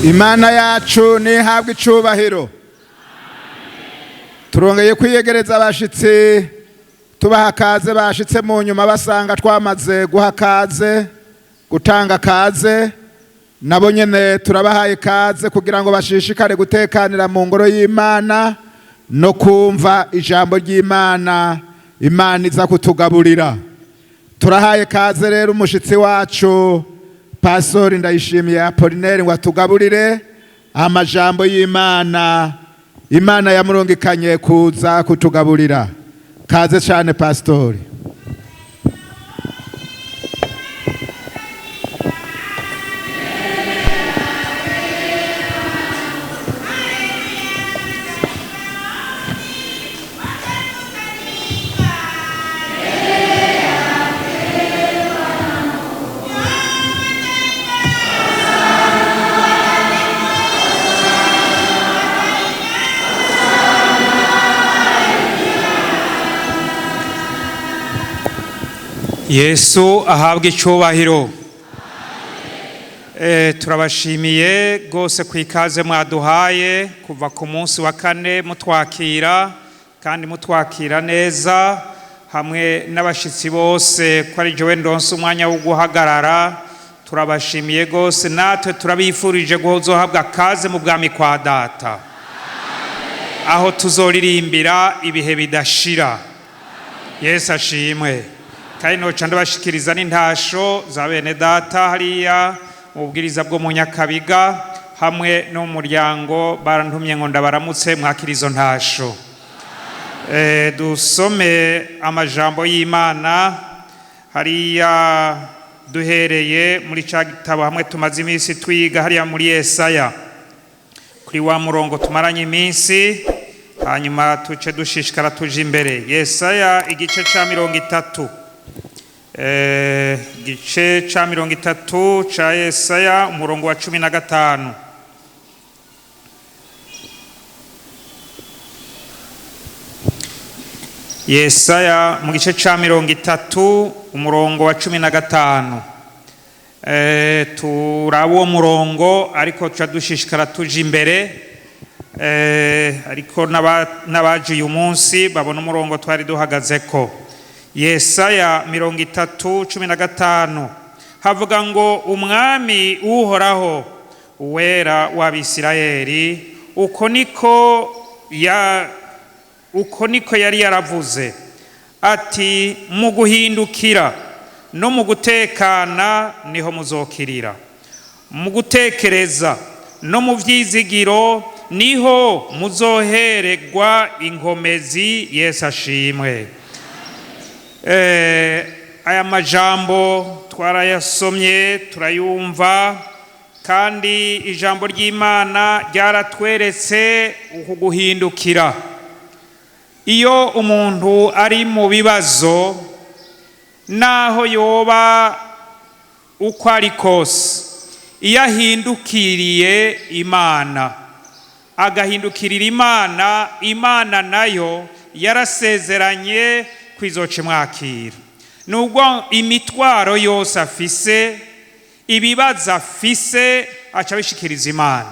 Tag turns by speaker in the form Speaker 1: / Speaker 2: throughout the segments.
Speaker 1: Imana yacu nihabwe icubahiro. Turongeye kwiyegereza abashitsi tubaha kaze bashitse mu nyuma basanga twamaze guha kaze gutanga kaze nabo nyene turabahaye kaze kugira ngo bashishikare gutekanira mu ngoro y'Imana no kumva ijambo ry'Imana Imana iza kutugaburira. Turahaye kaze rero umushitsi wacu Pastor Ndayishimiye Apollinaire ngo atugaburire amajambo y'Imana Imana yamurungikanye kuza kutugaburira. Kaze cyane Pastor.
Speaker 2: Yesu ahabwe icubahiro. Turabashimiye gose kwikaze mwaduhaye kuva ku munsi wa kane mutwakira kandi mutwakira neza hamwe n'abashitsi bose ko ari jewe ndonse umwanya wo guhagarara. Turabashimiye gose natwe turabifurije guzohabwa kaze mu bwami kwa data aho tuzoririmbira ibihe bidashira. Yesu ashimwe. Kandi noca ndabashikiriza n'intasho za bene data hariya mu bwiriza bwo mu Nyakabiga hamwe no mu muryango barantumye ngo ndabaramutse mwakira izo ntasho. Dusome amajambo y'Imana hariya duhereye muri ca gitabo hamwe tumaze iminsi twiga hariya muri Yesaya kuri wa murongo tumaranye iminsi hanyuma tuce dushishikara tuje imbere. Yesaya igice ca 30 gice ca 30 ca Yesaya umurongo wa 15. Yesaya mu gice ca 30 umurongo wa 15. Turawo murongo ariko tuca dushishikara tuje imbere ariko n'abaje uyu munsi babona umurongo twari duhagazeko. Yesaya 30:15 havuga ngo umwami uhoraho uwera w'Abisirayeli uko niko yari yaravuze ati mu guhindukira no mu gutekana niho muzokirira, mu gutekereza no mu vyizigiro niho muzohererwa inkomezi. Yesu ashimwe. Aya majambo twarayasomye turayumva kandi ijambo ry'Imana ryaratweretse uku guhindukira. Iyo umuntu ari mu bibazo naho yoba uko ari kose, iyo ahindukiriye Imana agahindukirira Imana, Imana nayo yarasezeranye kwizoca mwakira. Nubwo imitwaro yose afise, ibibazo afise aca bishikiriza Imana,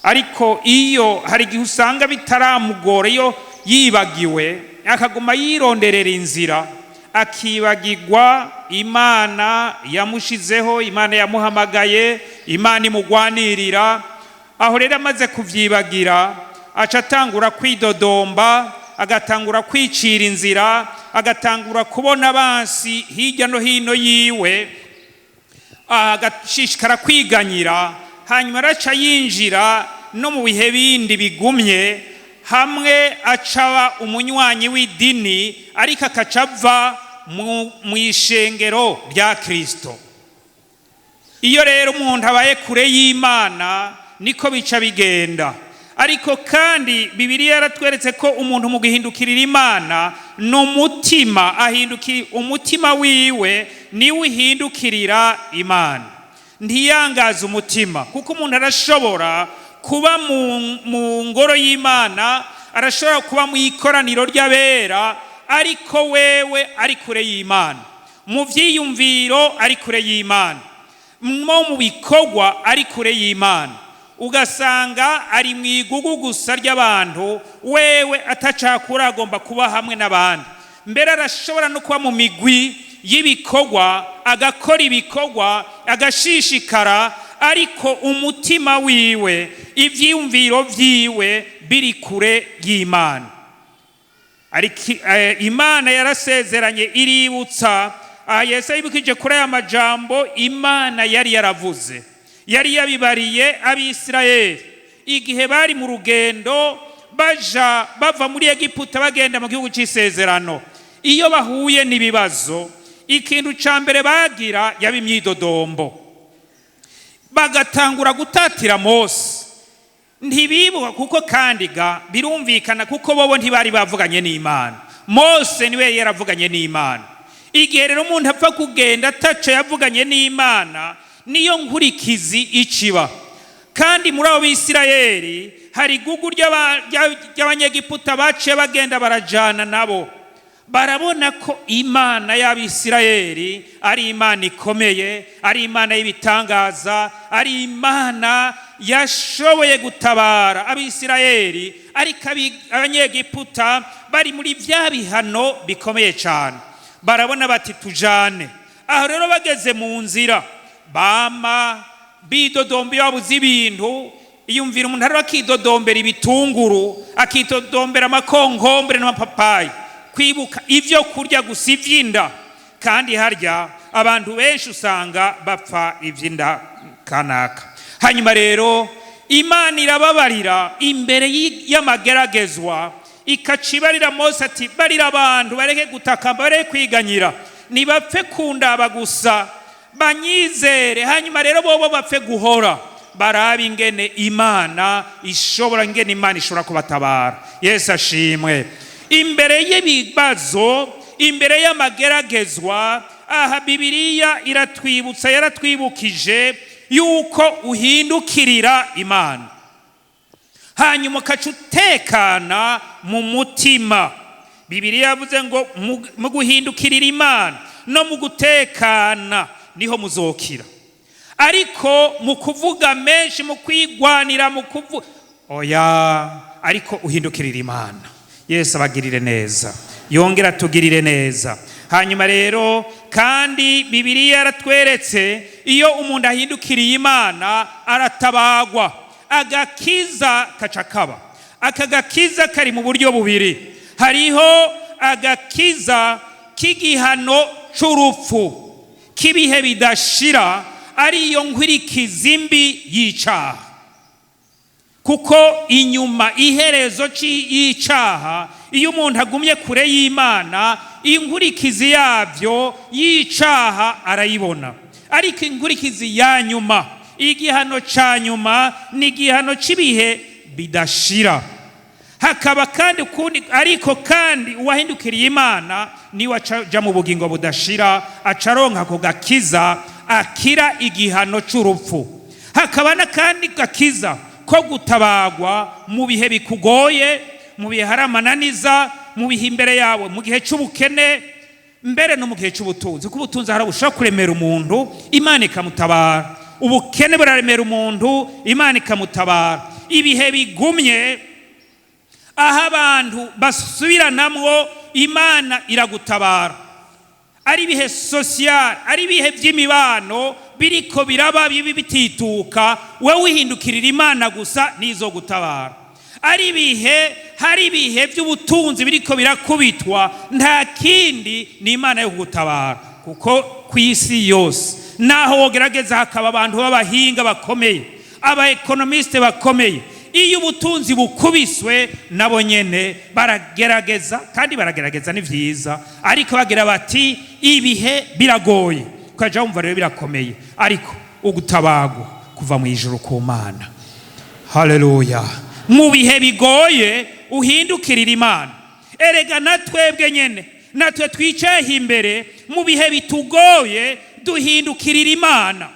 Speaker 2: ariko iyo hari igihe usanga bitaramugora, iyo yibagiwe akaguma yironderera inzira akibagirwa Imana yamushizeho, Imana yamuhamagaye, Imana imugwanirira, aho rero amaze kuvyibagira aca atangura kwidodomba, agatangura kwicira inzira, agatangura kubona abansi hirya no hino yiwe, agashishikara kwiganyira, hanyuma araca yinjira no mu bihe bindi bigumye, hamwe acaba umunywanyi w'idini ariko akaca ava mu ishengero rya Kristo. Iyo rero umuntu abaye kure y'Imana niko bica bigenda. Ariko kandi Bibiliya yaratweretse ko umuntu mu guhindukirira Imana n'umutima, ahindukira umutima wiwe niwe uhindukirira Imana, ntiyangaza umutima, kuko umuntu arashobora kuba mu ngoro y'Imana, arashobora kuba mu ikoraniro ry'abera, ariko wewe ari kure y'Imana, mu vyiyumviro ari kure y'Imana, mu bikorwa ari kure y'Imana. ugasanga ari mu igugu gusa ry'abantu, wewe atacakura agomba kuba hamwe n'abandi. Mbere arashobora no kuba mu migwi y'ibikorwa, agakora ibikorwa, agashishikara, ariko umutima wiwe, ivyiyumviro vyiwe biri kure y'Imana. Imana yarasezeranye, iributsa, Yesu yibukije kuri aya majambo Imana yari yaravuze, yari yabibariye Abisirayeli igihe bari mu rugendo bava muri Egiputa bagenda mu gihugu c'isezerano. Iyo bahuye n'ibibazo, ikintu ca mbere bagira yaba imyidodombo, bagatangura gutatira Mose. Ntibibuka kuko kandi birumvikana kuko bobo ntibari bavuganye n'Imana. Mose niwe yaravuganye n'Imana. Igihe rero umuntu apfa kugenda ataco yavuganye n'Imana, niyo nkurikizi iciba. Kandi muri abo Bisirayeli hari igugu ry'Abanyegiputa baciye bagenda barajana nabo. Barabona ko Imana y'Abisirayeli ari Imana ikomeye, ari Imana y'ibitangaza, ari Imana yashoboye gutabara Abisirayeli, ariko Abanyegiputa bari muri vya bihano bikomeye cyane. Barabona bati tujane. Aho rero bageze mu nzira, bama bidodombe babuze ibintu. Iyumvira umuntu ari akidodombera ibitunguru, akidodombera amakonkombere n'amapapayi, kwibuka ivyo kurya gusa ivy'inda. Kandi harya abantu benshi usanga bapfa ivy'inda kanaka. Hanyuma rero Imana irababarira imbere y'amageragezwa, ikacibarira Mose ati barira abantu bareke gutaka, bareke kwiganyira, nibapfe kundaba gusa, banyizere. Hanyuma rero bobo bapfe guhora baraba ingene Imana ishobora kubatabara. Yesu ashimwe. Imbere y'ibibazo, imbere y'amageragezwa, aha Bibiliya yaratwibukije yuko uhindukirira Imana, hanyuma ukaca utekana mu mutima. Bibiliya yavuze ngo mu guhindukirira Imana no mu gutekana niho muzokira. Ariko mu kuvuga menshi, mu kwigwanira, ariko uhindukirira Imana. Yesu abagirire neza, yongera tugirire neza. Hanyuma rero kandi Bibiliya yaratweretse iyo umuntu ahindukiriye Imana aratabagwa, agakiza kacakaba. Aka gakiza kari mu buryo bubiri. Hariho agakiza k'igihano c'urupfu, k'ibihe bidashira, ariyo nkurikizi mbi y'icaha. Kuko inyuma iherezo y'icaha, iyo umuntu agumye kure y'Imana, inkurikizi yabyo y'icaha arayibona. Ariko inkurikizi ya nyuma, igihano ca nyuma, ni igihano c'ibihe bidashira. Hakaba kandi ariko kandi uwahindukiriye Imana niwe aja mu bugingo budashira, acaronka ako gakiza, akira igihano c'urupfu. Hakaba n'akandi gakiza ko gutabagwa mu bihe bikugoye, mu bihe hari amananiza, mu bihe imbere yawe, mu gihe c'ubukene, mbere no mu gihe c'ubutunzi. Kuko ubutunzi bushobora kuremera umuntu, Imana ikamutabara. Ubukene buraremera umuntu, Imana ikamutabara. Ibihe bigumye, aho abantu basubiranamwo, Imana iragutabara. Ari ibihe social, ari ibihe by'imibano biriko biraba bibi bitituka, wewe uhindukirira Imana gusa nizo gutabara. Ari ibihe, hari ibihe by'ubutunzi biriko birakubitwa, nta kindi ni Imana yo gutabara. Kuko kw'isi yose naho wogerageza hakaba abantu b'abahinga bakomeye, aba economiste bakomeye, iyo ubutunzi bukubiswe nabo nyene baragerageza, kandi baragerageza ni vyiza, ariko bagira bati ibihe biragoye. Ukaja wumva rero birakomeye, ariko ugutabagwa kuva mu ijuru ku Mana. Haleluya. Mu bihe bigoye uhindukirira Imana. Erega natwebwe nyene, natwe twicaye imbere mu bihe bitugoye duhindukirira Imana.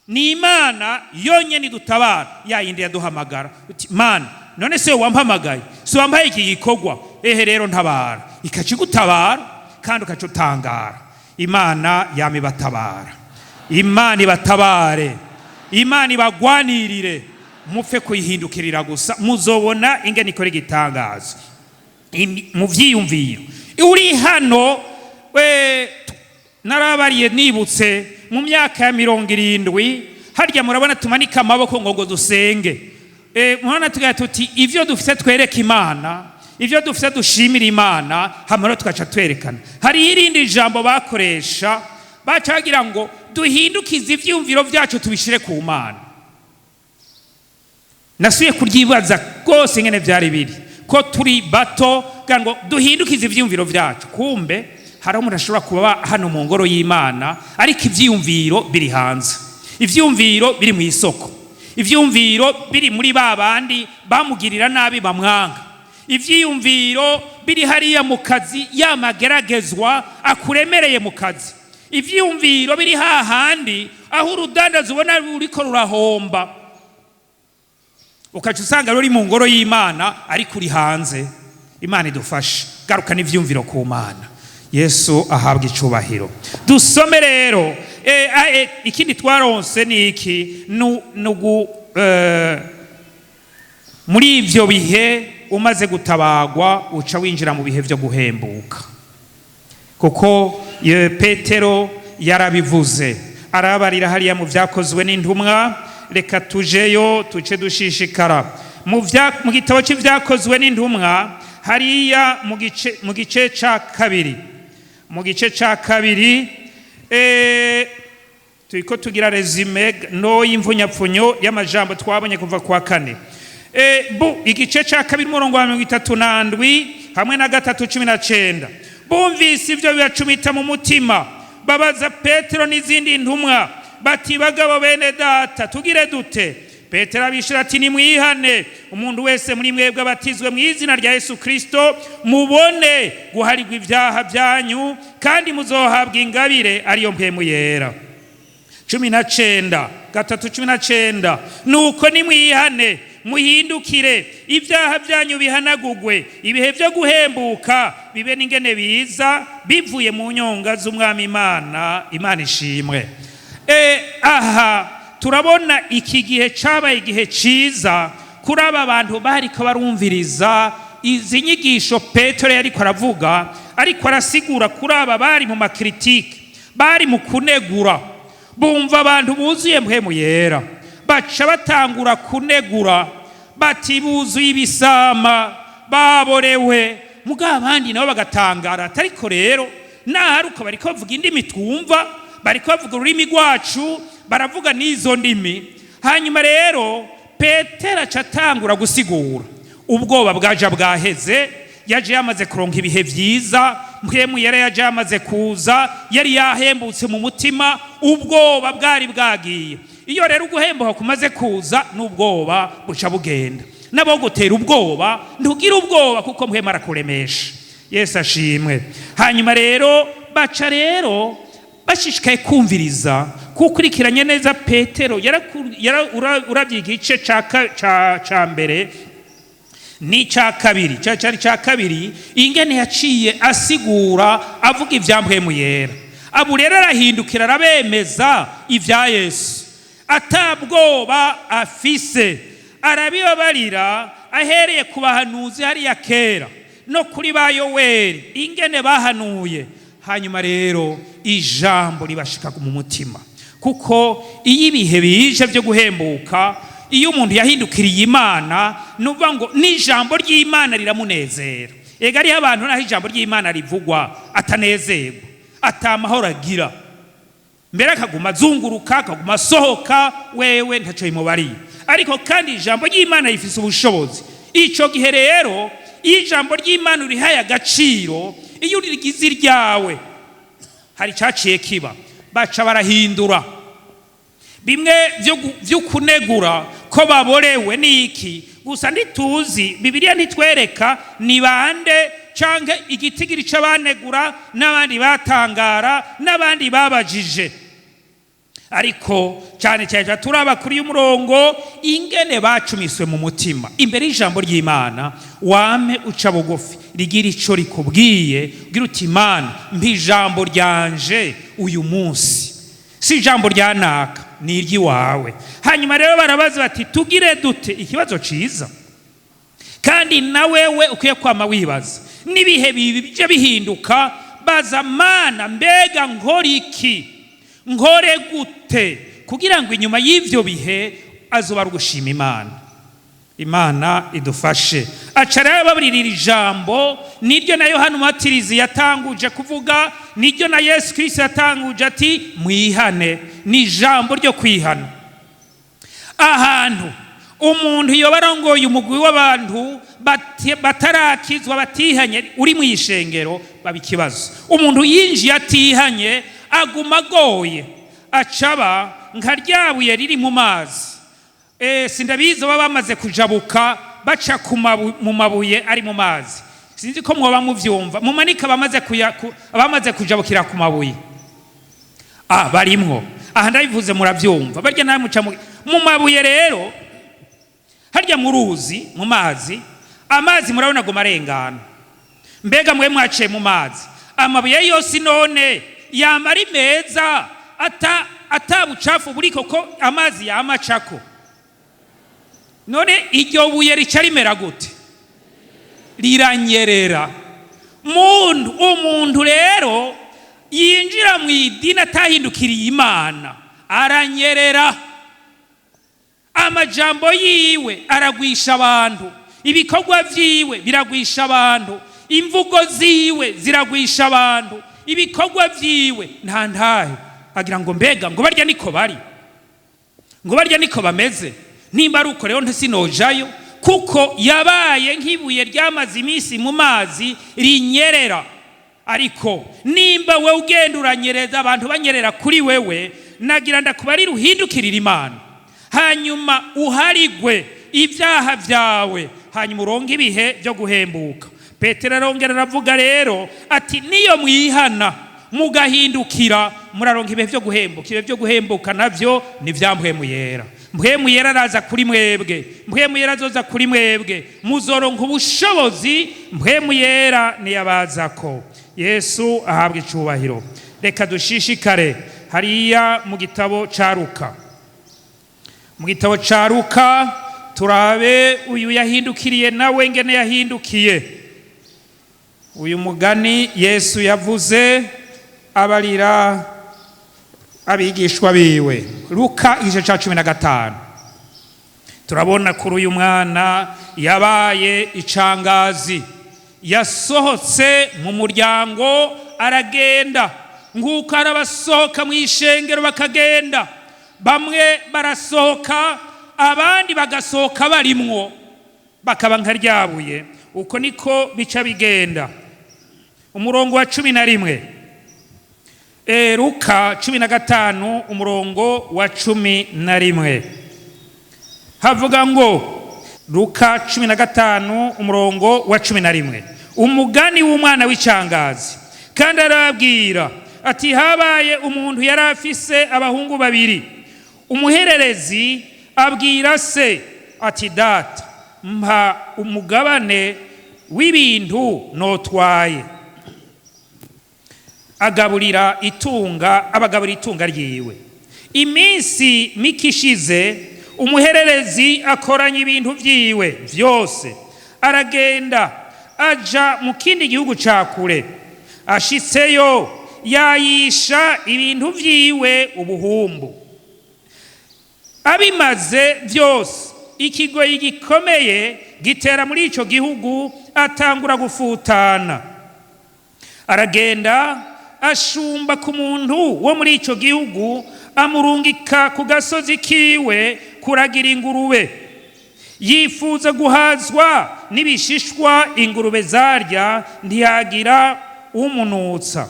Speaker 2: Ni Imana yonyene idutabara, yayindi yaduhamagara uti Mana, none se wampamagaye, se wampaye iki gikorwa, rero ntabara, ikacigutabara kandi ukacutangara. Imana yamibatabara. Imana ibatabare, Imana ibagwanirire, mupfe kuyihindukirira gusa, muzobona ingene ikora igitangazo mu vyiyumviro. Uri hano narabariye nibutse mu myaka ya 70 harya murabona tumanika amaboko ngo dusenge. Murabona tugira tuti ivyo dufite twereka Imana, ivyo dufite dushimira Imana, hamara tugaca twerekana. Hari irindi jambo bakoresha bacagira ngo duhindukize ivyumviro vyacu tubishire ku Mana. Nasuye kuryibaza rwose ingene vyari biri ko turi bato ngo duhindukize ivyumviro vyacu, kumbe hari umuntu ashobora kuba hano mu ngoro y'Imana ariko ivyumviro biri hanze, ivyumviro biri mu isoko, ivyumviro biri muri babandi bamugirira nabi bamwanga, ivyumviro biri hariya mu kazi yamageragezwa akuremereye mu kazi, ivyumviro biri hahandi aho urudandaza ubona ruriko rurahomba, ukaca usanga ruri mu ngoro y'Imana ariko uri hanze. Imana idufashe, garukana ivyumviro ku Mana. Yesu ahabwa icubahiro. Dusome rero ikindi twaronse ni iki muri ivyo bihe umaze gutabagwa uca winjira mu bihe vyo guhembuka, kuko Petero yarabivuze, arabarira hariya mu vyakozwe n'intumwa. Reka tujeyo tuce dushishikara mu gitabo c'ivyakozwe n'intumwa hariya mu gice ca kabiri, mu gice ca kabiri turiko tugira resume no y'imvunyapfunyo y'amajambo twabonye kuva kwa 4. Igice ca kabiri murongo wa 37 hamwe na 3:19. Bumvise ivyo bibacumita mu mutima, babaza Petero n'izindi ntumwa bati, bagabo bene data, tugire dute? Petero abishura ati, nimwihane umuntu wese muri mwebwe abatizwe mu izina rya Yesu Kristo, mubone guharirwa ivyaha vyanyu, kandi muzohabwa ingabire ariyo mpwemu yera. 19 nuko nimwihane muhindukire, ivyaha vyanyu bihanagugwe, ibihe vyo guhembuka bibe n'ingene biza bivuye mu nyonga z'umwami Imana. Imana ishimwe. Aha turabona iki gihe cabaye igihe ciza kuri aba bantu bariko barumviriza izi nyigisho Petero yariko aravuga, ariko arasigura kuri aba bari mu makritike, bari mu kunegura. Bumva abantu buzuye mpwemu yera, baca batangura kunegura bati buzuye ibisama, baborewe. Mugabo abandi nabo bagatangara, ariko rero naharuka bariko bavuga indimi twumva, bariko bavuga ururimi rwacu, baravuga n'izo ndimi. Hanyuma rero Petero acatangura gusigura. Ubwoba bwaje bwaheze, yaje yamaze kuronka ibihe vyiza, mpwemu yera yaje yamaze kuza, yari yahembutse mu mutima, ubwoba bwari bwagiye. Iyo rero uguhembuka kumaze kuza, n'ubwoba buca bugenda. Nabo gutera ubwoba, ntugira ubwoba kuko mpwemu arakuremesha. Yesu ashimwe. Hanyuma rero baca rero bashishikaye kumviriza, kukurikiranye neza Petero uravye igice ca mbere ni ca kabiri, cari ca kabiri, ingene yaciye asigura avuga ivya mpwemu yera. Abu rero arahindukira arabemeza ivya Yesu, atabwoba afise, arabibabarira ahereye ku bahanuzi hariya kera no kuri ba Yoweri ingene bahanuye. Hanyuma rero ijambo ribashika mu mutima, kuko iyo ibihe bije vyo guhembuka, iyo umuntu yahindukiriye Imana, nuvuga ngo n'ijambo ry'Imana riramunezera. Ega ari abantu naho ijambo ry'Imana rivugwa atanezerwa, atamahoro agira, mbere akaguma azunguruka, akaguma asohoka, wewe ntaco bimubariye. Ariko kandi ijambo ry'Imana rifise ubushobozi. Ico gihe rero ijambo ry'Imana urihaye agaciro, iyo urigize iryawe, hari caciye kiba, baca barahindura bimwe vyo kunegura ko baborewe niki gusa. Ntituzi, Bibiliya ntitwereka ni bande canke igitigiri c'abanegura, n'abandi batangara, n'abandi babajije. Ariko cyane cyane turaba kuri umurongo ingene bacumiswe mu mutima imbere y'ijambo ry'Imana. Wame uca bugufi, rigira ico rikubwiye, ugira uti Imana mpa ijambo ryanje uyu munsi, si ijambo ryanaka, ni iry'iwawe. Hanyuma rero barabaza bati tugire dute? Ikibazo ciza kandi na wewe ukwiye kwama wibaza. N'ibihe bije bihinduka, baza Mana, mbega nkora iki, nkore gute kugira ngo inyuma y'ivyo bihe azoba ari ugushima Imana. Imana idufashe. Aca rero baburirira ijambo, niryo na Yohana Umubatizi yatanguje kuvuga, niryo na Yesu Kristo yatanguje ati mwihane. Ni ijambo ryo kwihana. Ahantu umuntu yoba arongoye umugwi w'abantu batarakizwa, batihanye, uri mu ishengero, baba ikibazo. Umuntu yinjiye atihanye aguma agoye, acaba nka ryabuye riri mu mazi. Sindabizi baba bamaze kujabuka baca mu mabuye ari mu mazi. Sinzi ko mwoba muvyumva. Mumanika abamaze kujabukira ku mabuye. Barimwo. Aha ndabivuze muravyumva. Barya nawe muca mu mabuye rero. Harya mu ruzi, mu mazi, amazi murabona go marengana. Mbega mwe mwaciye mu mazi, amabuye yose none yamari meza, atabucafu buriko ko amazi yamacako. None iryo buye rica rimera gute? Riranyerera. Umuntu rero yinjira mu idini atahindukiriye Imana, aranyerera. Amajambo yiwe aragwisha abantu, ibikorwa vyiwe biragwisha abantu, imvugo ziwe ziragwisha abantu, ibikorwa vyiwe ntantahe. Agira ngo mbega ngo barya niko bari, ngo barya niko bameze. Nimba ari uko rero ntasinojayo, kuko yabaye nk'ibuye ryamaze iminsi mu mazi rinyerera. Ariko nimba we ugenda uranyereza, abantu banyerera kuri wewe, nagira ndakubari ruhindukirira Imana, hanyuma uharigwe ibyaha vyawe, hanyuma uronke ibihe byo guhembuka. Petero arongera aravuga rero ati niyo mwihana mugahindukira, muraronka ibihe byo guhembuka. Ibihe byo guhembuka navyo ni vya mpwemu yera. Mpwemu yera araza kuri mwebwe, mpwemu yera azoza kuri mwebwe, muzoronka ubushobozi. Mpwemu yera niyabazako. Yesu ahabwa icubahiro. Reka dushishikare hariya mu gitabo ca Luka. Mu gitabo ca Luka turabe uyu yahindukiriye nawe ngene yahindukiye. Uyu mugani Yesu yavuze abarira abigishwa biwe. Luka igice ca 15. Turabona kuri uyu mwana yabaye icangazi, yasohotse mu muryango aragenda, nguko arabasohoka mu ishengero bakagenda. Bamwe barasohoka, abandi bagasohoka barimwo, bakaba nka ryabuye. Uko niko bica bigenda. Umurongo wa 11, Luka 15 umurongo wa 11, havuga ngo, Luka 15 umurongo wa 11, umugani w'umwana w'icangazi. Kandi arabwira ati habaye umuntu yari afise abahungu babiri. Umuhererezi abwira se ati data, mpa umugabane w'ibintu notwaye. Abagaburira itunga ryiwe. Iminsi mikishize, umuhererezi akoranya ibintu vyiwe vyose, aragenda aja mu kindi gihugu ca kure. Ashitseyo yayisha ibintu vyiwe ubuhumbu. Abimaze vyose, ikigoyi gikomeye gitera muri ico gihugu, atangura gufutana. Aragenda ashumba ku muntu wo muri ico gihugu, amurungika ku gasozi kiwe kuragira ingurube. Yifuza guhazwa n'ibishishwa ingurube zarya, ntiyagira umunutsa.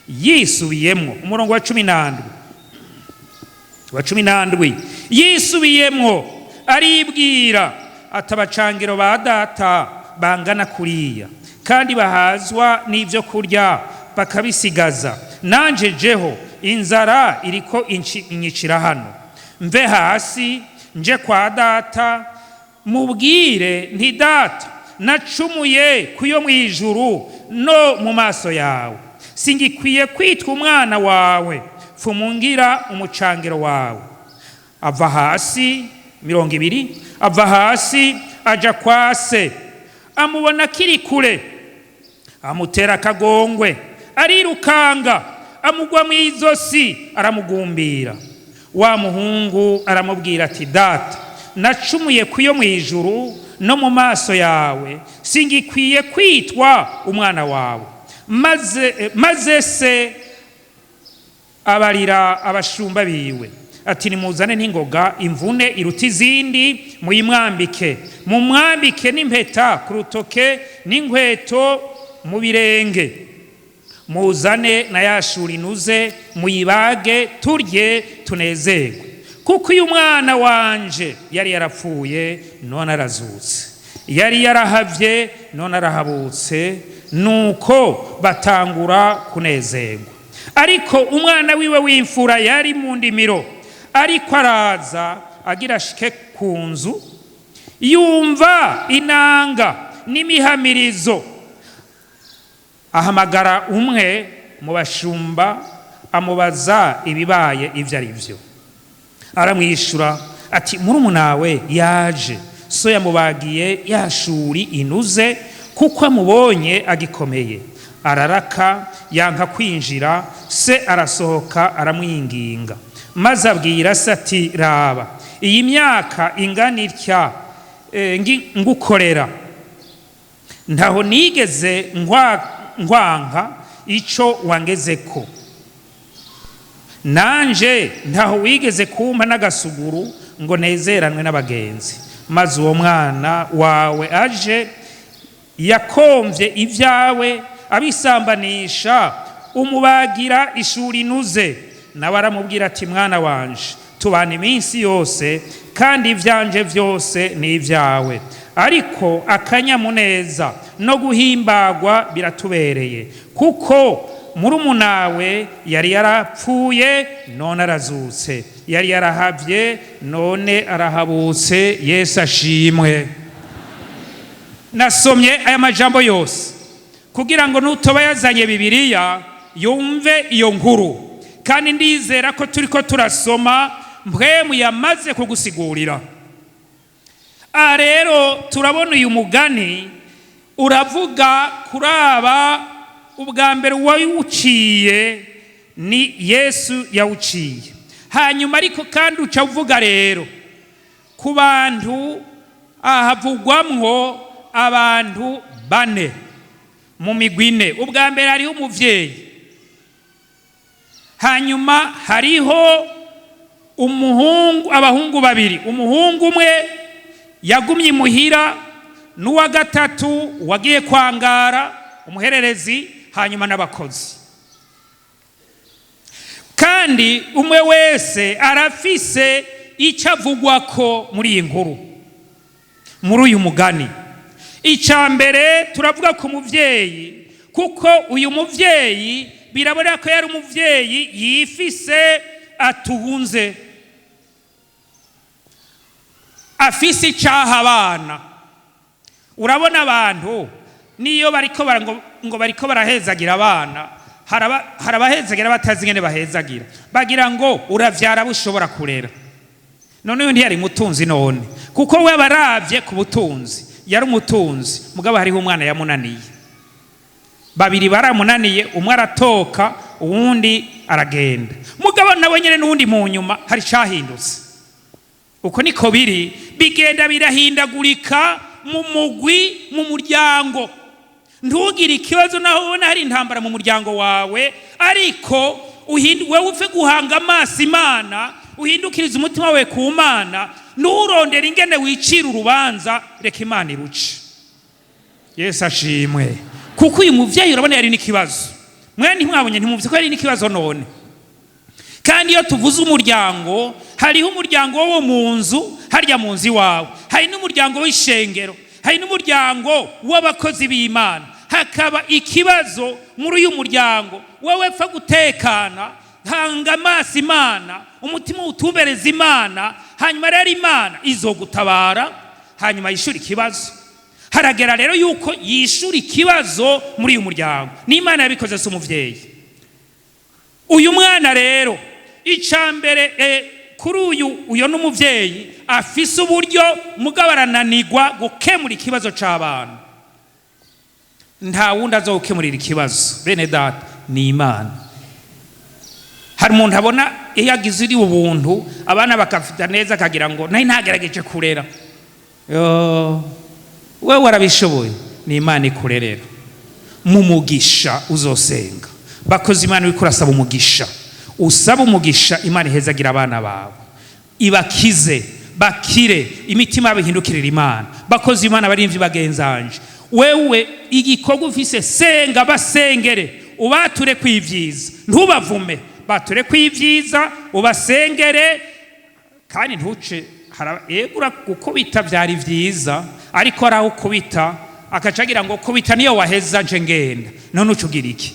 Speaker 2: Yisubiyemwo, umurongo wa 17, yisubiyemwo aribwira atabacangiro ba data bangana kuriya, kandi bahazwa n'ivyo kurya bakabisigaza. Nanje jeho inzara iriko inyicira hano. Mve hasi nje kwa data, mubwire nti data, nacumuye kuyo mwijuru no mu maso yawe. Singikwiye kwitwa umwana wawe. pfumungira umucangiro wawe. Ava hasi 20, ava hasi aja kwa se, amubona kiri kure, amutera akagongwe, arirukanga, amugwa mu izosi, aramugumbira. Wa muhungu aramubwira ati, data, nacumuye kuyo mu ijuru no mu maso yawe, singikwiye kwitwa umwana wawe. Maze se abarira abashumba biwe ati, nimuzane n'ingoga imvune iruta izindi, muyimwambike, mumwambike n'impeta ku rutoke n'inkweto mu birenge, muzane na ya shuri inuze, muyibage, turye tunezerwe, kuko uyu mwana wanje yari yarapfuye none arazutse, yari yarahavye none arahabutse. Nuko batangura kunezerwa. Ariko umwana wiwe w'imfura yari mu ndimiro, ariko araza agira ashike ku nzu, yumva inanga n'imihamirizo, ahamagara umwe mu bashumba amubaza ibibaye ivyo ari vyo. Aramwishura ati, murumunawe yaje, so yamubagiye ya shuri inuze, kuko amubonye agikomeye. Araraka yanka kwinjira, se arasohoka aramwinginga, maze abwira se ati, raba, iyi myaka ingana itya ngukorera, ntaho nigeze nkwanka ico wangezeko, nanje ntaho wigeze kumpa n'agasuguru ngo nezeranwe n'abagenzi. Maze uwo mwana wawe aje, yakomvye ivyawe, abisambanisha, umubagira ishuri inuze. Nawe aramubwira ati, mwana wanje, tubana iminsi yose, kandi ivyanje vyose ni ivyawe, ariko akanyamuneza no guhimbagwa biratubereye, kuko murumunawe yari yarapfuye none arazutse, yari yarahavye none arahabutse. Yesu ashimwe. Nasomye aya majambo yose kugira ngo nutoba yazanye Bibiliya yumve iyo nkuru, kandi ndizera ko turiko turasoma mpwemu yamaze kugusigurira. Rero turabona uyu mugani uravuga kuraba ubwa mbere uwawuciye ni Yesu yawuciye. Hanyuma ariko kandi uca uvuga rero ku bantu, havugwamwo abantu bane mu migwi ine. Ubwa mbere hariho umuvyeyi, hanyuma hariho abahungu babiri. Umuhungu umwe yagumye imuhira, n'uwa gatatu wagiye kwangara, umuhererezi, hanyuma n'abakozi. Kandi umwe wese arafise icyo avugwako muri iyi nkuru, muri uyu mugani. Icya mbere turavuga ku muvyeyi, kuko uyu muvyeyi birabona ko yari umuvyeyi yifise, atunze, afise icyaha abana. Urabona abantu niyo bariko barahezagira abana, harabahezagira batazi ngene bahezagira, bagira ngo uravyara bushobora kurera. None uyu ntiyari mutunzi none, kuko we baravye ku butunzi, yari umutunzi, mugabo hariho umwana yamunaniye. Babiri baramunaniye, umwe aratoka, uwundi aragenda, mugabo nawe nyene n'uwundi mu nyuma hari cyahindutse. Uko niko bigenda birahindagurika mu mugwi, mu muryango. Ntugire ikibazo naho ubona hari intambara mu muryango wawe, ariko wewe upfe guhanga amaso Imana, uhindukiriza umutima wawe ku Mana, nturondera ingene wicira urubanza, reka Imana iruce. Yesu ashimwe. Kuko uyu muvyeyi urabona yari n'ikibazo. Mwe ntimwabonye, ntimuvye ko yari n'ikibazo none. Kandi iyo tuvuze umuryango, hariho umuryango wo mu nzu, harya mu nzu wawe, hari n'umuryango w'ishengero, hari n'umuryango w'abakozi b'Imana. Hakaba ikibazo muri uyu muryango, wowe pfa gutekana, hanga amaso Imana, umutima utumbereza Imana, hanyuma rero Imana izogutabara, hanyuma yishura ikibazo. Haragera rero yuko yishura ikibazo muri uyu muryango. N'Imana yabikoze, si umuvyeyi. Uyu mwana rero icambere kuri uyo n'umuvyeyi afise uburyo mugabo arananirwa gukemura ikibazo c'abana. Nta wundi azokemurira ikibazo bene data, ni Imana. Hari umuntu abona iyo agize iri ubuntu abana bakafita neza akagira ngo nari ntagerageje kurera. Wewe warabishoboye, ni Imana ikurerera. Mu mugisha uzosenga, bakoze Imana uriko urasaba umugisha, usaba umugisha, Imana ihezagira abana bawe, ibakize bakire, imitima yabihindukirira Imana. Bakoze Imana barimvyi bagenzanje, wewe igikorwa ufise, senga basengere, ubature kwivyiza, ntubavume, bature kwivyiza, ubasengere. Kandi ntuce egura gukubita vyari vyiza, ariko araho ukubita akacagira ngo kubita niyo waheza nje ngenda, none ucugira iki?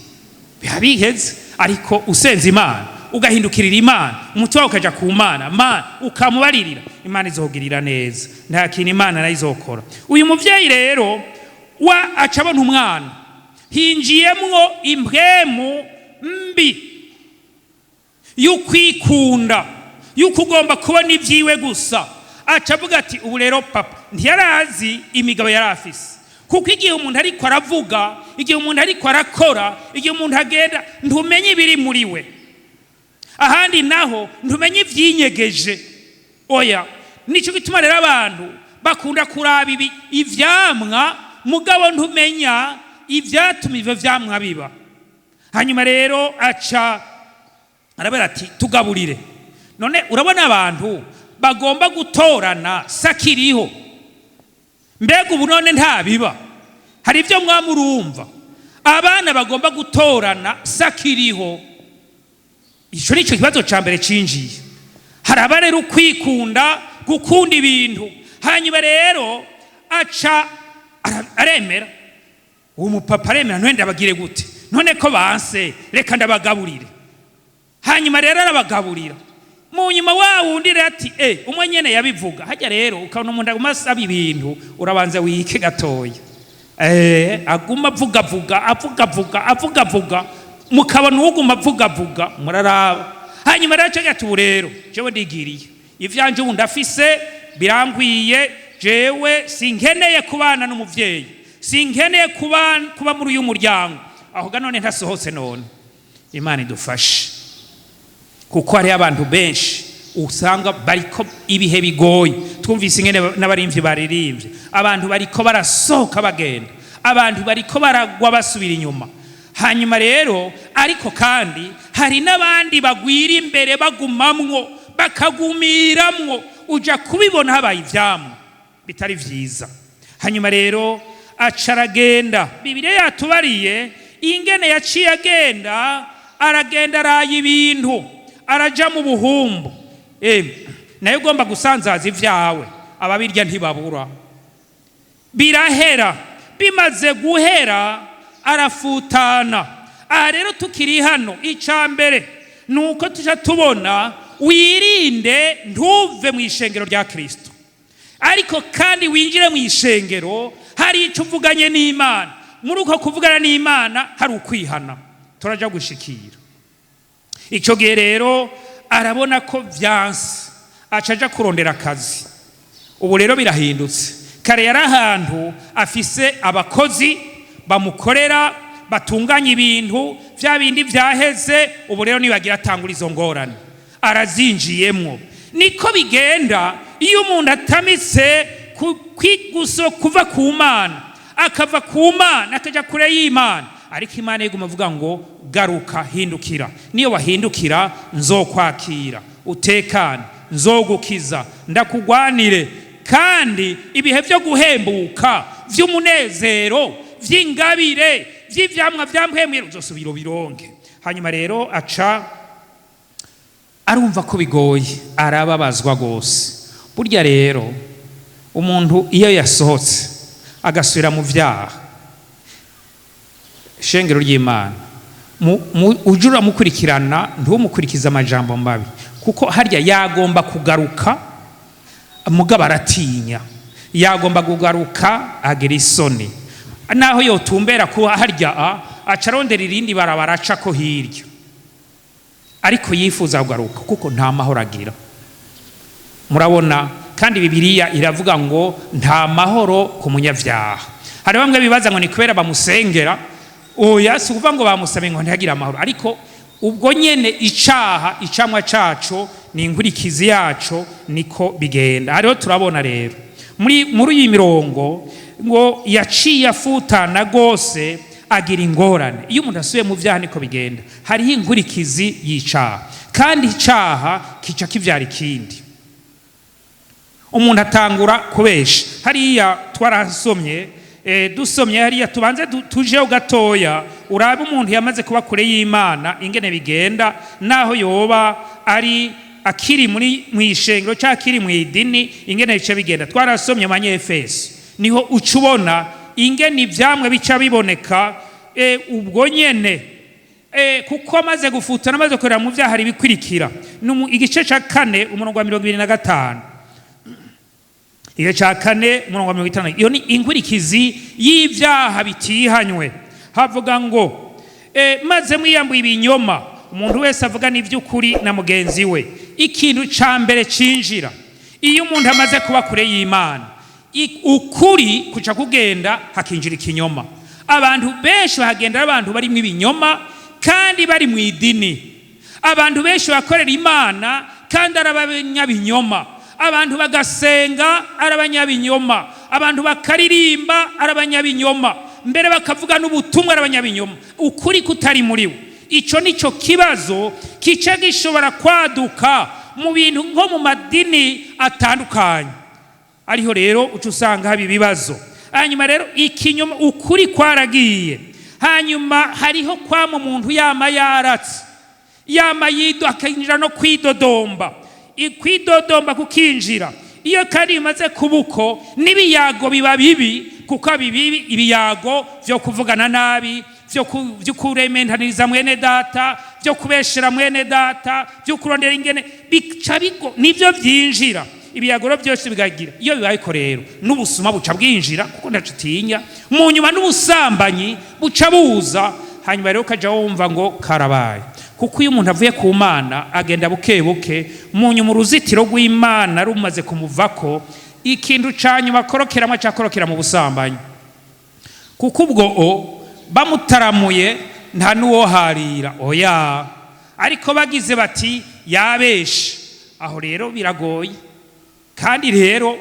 Speaker 2: Biheze. Ariko usenze Imana, ugahindukirira Imana, umutima wawe ukaja ku Mana, Mana ukamubaririra, Imana izogirira neza, nta kintu Imana nayo izokora. Uyu muvyeyi rero acabona umwana hinjiyemwo impwemu mbi y'ukwikunda, y'ukugomba kubona ivyiwe gusa. Acavuga ati ubu rero papa ntiyarazi imigabo yari afise, kuko igihe umuntu ariko aravuga, igihe umuntu ariko arakora, igihe umuntu agenda, ntumenye ibiri muri we, ahandi naho ntumenye ivyinyegeje. Oya, nico gituma rero abantu bakunda kuraba ivyamwa, mugabo ntumenya ivyatuma ivyo vyamwa biba. Hanyuma rero aca arabera ati tugaburire. None urabona abantu bagomba gutorana sakiriho, mbega ubu none nta biba? Hari ivyo mwamurumva, abana bagomba gutorana sakiriho. Ico nico kibazo ca mbere cinjiye. Haraba rero ukwikunda, gukunda ibintu. Hanyuma rero aca aremera, uwo mupapa aremera, none ndabagire gute? None ko banse, reka ndabagaburire. Hanyuma rero arabagaburira. Mu nyuma wundi rero ati umwe nyene yabivuga. Hajya rero ukabona umuntu aguma asaba ibintu, urabanza wike gatoya. Aguma avuga, mukabona uguma avuga, muraraba. Hanyuma rero cyo ati rero jewe ndigiriye ivyanje ubu ndafise birangwiye, jewe sinkeneye kubana n'umuvyeyi, sinkeneye kuba muri uyu muryango, aho none ntasohotse. None Imana idufashe, kuko hari abantu benshi usanga bariko ibihe bigoye. Twumvise ingene n'abarimvyi baririmbye, abantu bariko barasohoka bagenda, abantu bariko baragwa basubira inyuma. Hanyuma rero ariko kandi hari n'abandi bagwira imbere bagumamwo, bakagumiramwo, uja kubibona habaye ivyamwa bitari vyiza. Hanyuma rero acaragenda, Bibiliya yatubariye ingene yaciye agenda, aragenda araye ibintu, araja mu buhumbu. Nayo ugomba gusanzaza ivyawe, ababirya ntibabura. Birahera, bimaze guhera arafutana. Aha rero tukiri hano, icambere nuko tuja tubona wirinde ntuve mu ishengero rya Kristo, ariko kandi winjire mu ishengero hari ico uvuganye n'Imana. Muri uko kuvugana n'Imana hari ukwihana, turaja gushikira. Ico gihe rero arabona ko vyanse, acaja kurondera akazi. Ubu rero birahindutse. Kare yari ahantu afise abakozi bamukorera, batunganya ibintu vya bindi vyaheze. Ubu rero nibagira atangura izo ngorane, arazinjiyemwo. Niko bigenda iyo umuntu atamitse kwiguso kuva ku Mana, akava ku Mana akaja kure y'Imana. Ariko Imana iguma avuga ngo garuka, hindukira. Niyo wahindukira nzokwakira, utekane, nzogukiza, ndakugwanire. Kandi ibihe vyo guhembuka, vy'umunezero, vy'ingabire, vy'ivyamwa vyamhemwera uzosubira bironke. Hanyuma rero aca arumva ko bigoye, arababazwa gose. Burya rero umuntu iyo yasohotse agasubira mu vyaha, shengero ry'Imana, ujura mukurikirana, ntumukurikiza amajambo mabi, kuko harya yagomba kugaruka mugabo aratinya, yagomba kugaruka agira isoni. Naho yotumbera kuba harya acarondera irindi barabara aca ko hirya, ariko yifuza kugaruka kuko nta mahoro agira. Murabona kandi Bibiliya iravuga ngo nta mahoro ku munyavyaha. Hari bamwe bibaza ngo ni kubera bamusengera, oya si ukuvuga ngo bamusabe ngo ntiyagira amahoro, ariko ubwo nyene icamwa caco ni inkurikizi yaco niko bigenda. Hariho turabona rero muri iyi mirongo ngo yaciye afutana gose agira ingorane. Iyo umuntu asubiye mu vyaha niko bigenda, hariho inkurikizi y'icaha, kandi icaha kica kivyara ikindi. Umuntu atangura kubesha. Hariya twarasomye dusomye hariya, tubanze tujeho gatoya urabe umuntu yamaze kuba kure y'Imana ingene bigenda, naho yoba ari akiri mu ishengero cyangwa akiri mu idini ingene bica bigenda. Twarasomye Abanyefeso, niho ucubona ingene ivyamwe bica biboneka ubwo nyene kuko amaze gufutana amaze korera mu vyaha hari bikwirikira. Igice ca 4 umurongo wa 25, igice ca 4 umurongo wa 25, iyo ni inkurikizi y'ivyaha bitihanywe. Havuga ngo maze mwiyambuye ibinyoma, umuntu wese avuga n'ivy'ukuri na mugenzi we. Ikintu ca mbere cinjira iyo umuntu amaze kuba kure y'Imana, ukuri kuca kugenda hakinjira ikinyoma. Abantu benshi bahagenda abantu bari mu ibinyoma kandi bari mu idini. Abantu benshi bakorera Imana kandi ari abanyabinyoma. Abantu bagasenga ari abanyabinyoma. Abantu bakaririmba ari abanyabinyoma. Mbere bakavuga n'ubutumwa ari abanyabinyoma. Ukuri kutari muri we. Ico nico kibazo kica gishobora kwaduka mu bintu nko mu madini atandukanye. Ariho rero uca usanga haba ibibazo. Hanyuma rero ikinyoma, ukuri kwaragiye. Hanyuma hariho kwama umuntu yama yaratse, yama yido akinjira no kwidodomba. Ikwidodomba kukinjira iyo kandi bimaze kubuko n'ibiyago biba bibi, kuko ibiyago vyo kuvugana nabi, vyo kurementaniriza mwene data, vyo kubeshera mwene data, vyo kurondera ingene bica bigo nivyo vyinjira. Ibiyagoro byose bigagira. Iyo bibayiko rero n'ubusuma buca bwinjira kuko ndacutinya, mu nyuma n'ubusambanyi buca buza. Hanyuma rero kaja wumva ngo karabaye, kuko iyo umuntu avuye ku Mana agenda buke buke, mu nyuma uruzitiro rw'Imana rumaze kumuvako, ikintu canyuma korokeramo cyakorokera mu busambanyi. Kuko ubwo bamutaramuye nta nuwo harira, oya, ariko bagize bati yabeshe, aho rero biragoye. Kandi rero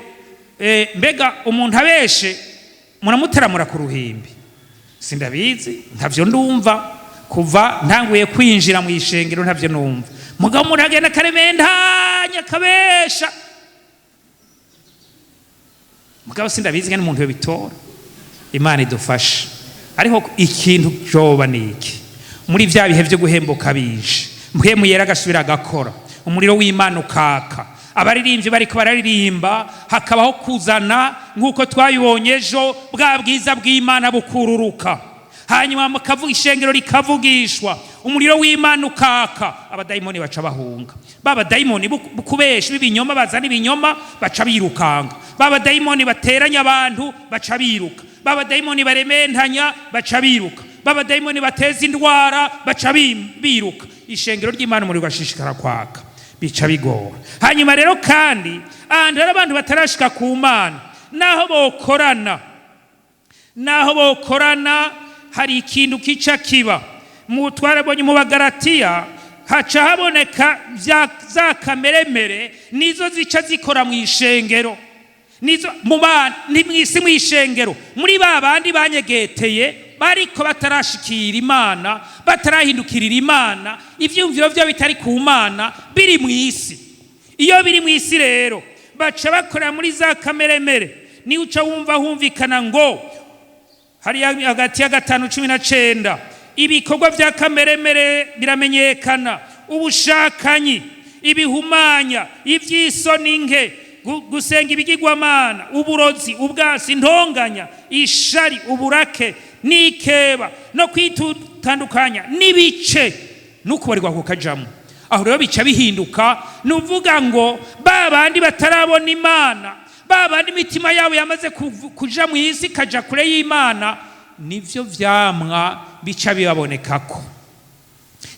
Speaker 2: mbega umuntu abeshe muramutaramura ku ruhimbi, sindabizi, ntavyo ndumva kuva ntanguye kwinjira mu ishengero, ntavyo numva. Mugabo umuntu agenda karemendanya kabesha, mugabo sindabizi ngene umuntu yobitora. Imana idufashe. Ariho ikintu coba niki muri vya bihe vyo guhembuka bije, mpwemu yera agasubira agakora, umuriro w'Imana ukaka, abaririmbyi bariko bararirimba, hakabaho kuzana nk'uko twabibonye ejo bwa bwiza bw'Imana bukururuka. Hanyuma mukavuga ishengero rikavugishwa, umuriro w'Imana ukaka, abadayimoni baca bahunga. Baba dayimoni kubesha ibinyoma, bazana ibinyoma baca birukanga. Baba dayimoni bateranya abantu baca biruka. Baba dayimoni barementanya baca biruka. Baba dayimoni bateza indwara baca biruka. Ishengero ry'Imana muri gashishikara kwaka, bica bigora. Hanyuma rero kandi abantu batarashika ku Mana, naho bokorana hari ikintu kica kiba. Twarabonye mu Bagalatiya haca haboneka za kameremere, nizo zica zikora mu ishengero, nizo mu bana ni mwisi mu ishengero, muri babandi banyegeteye bariko batarashikira Imana, batarahindukirira Imana, ivyumviro vyo bitari ku Mana biri mu isi. Iyo biri mu isi rero baca bakora muri za kameremere. Ni uca wumva humvikana ngo hari hagati ya 5:19 ibikorwa vya kameremere biramenyekana: ubushakanyi, ibihumanya, ivy'isoni nke, gusenga ibigirwamana, uburozi, ubwasi, intonganya, ishari, uburake, nikeba, no kwitandukanya n'ibice, nukubarirwa kukajamwo. Aho rero bica bihinduka, nuvuga ngo babandi batarabona Imana, babandi imitima yabo yamaze kuja mu isi kaja kure y'Imana, nivyo vyamwa bica bibabonekako.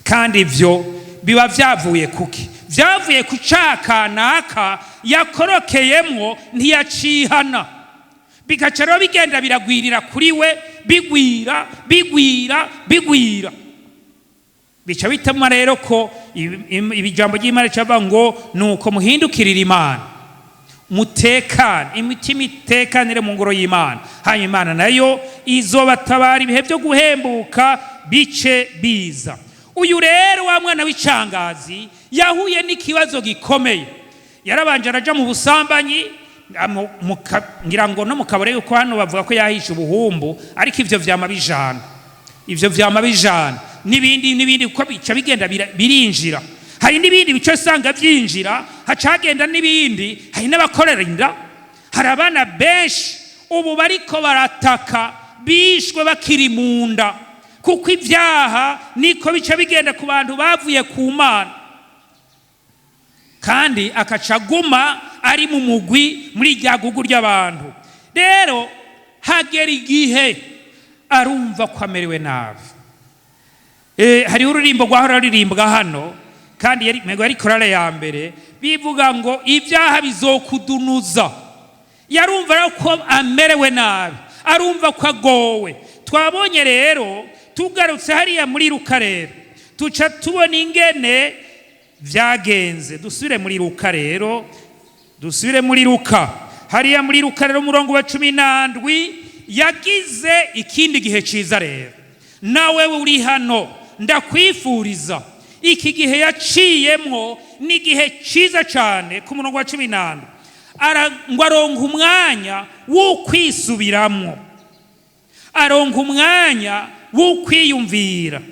Speaker 2: Kandi ivyo biba vyavuye kuki? Vyavuye ku cakanaka yakorokeyemwo ntiyacihana, bigaca rero bigenda biragwirira kuri we, bigwira bica bituma rero ko ibijambo ry'Imana cyava ngo nuko muhindukirira Imana mutekane, imitima itekanire mu ngoro y'Imana, hanyuma Imana nayo izobatabara ibihe byo guhembuka bice biza. Uyu rero wa mwana w'icangazi yahuye n'ikibazo gikomeye, yarabanje araja mu busambanyi, ngira ngo no mu kabare yuko hano bavuga ko yahishe ubuhumbu, ariko ivyo vyama bijana n'ibindi uko bica bigenda birinjira. Hari n'ibindi bice usanga byinjira, hacagenda n'ibindi, hari n'abakorera inda, hari abana benshi ubu bariko barataka bishwe bakiri mu nda, kuko ibyaha niko bica bigenda ku bantu bavuye ku Mana, kandi akacaguma ari mu mugwi muri rya gugu ry'abantu. Rero hagera igihe arumva ko amerewe nabi. Hariho ururimbo rwahora rurimbwa hano, kandi yari korale ya mbere, bivuga ngo ibyaha bizokudunuza. Yarumva rero ko amerewe nabi, arumva ko agowe. Twabonye rero tugarutse hariya muri Luka, rero tuca tubona ingene vyagenze. Dusubire muri Luka, hariya muri Luka rero umurongo wa 17 yagize ikindi gihe ciza. Rero nawe uri hano ndakwifuriza iki gihe yaciyemwo ni gihe ciza cyane. Ku murongo wa 18 ngo aronka umwanya wo kwisubiramwo, aronka umwanya wo kwiyumvira,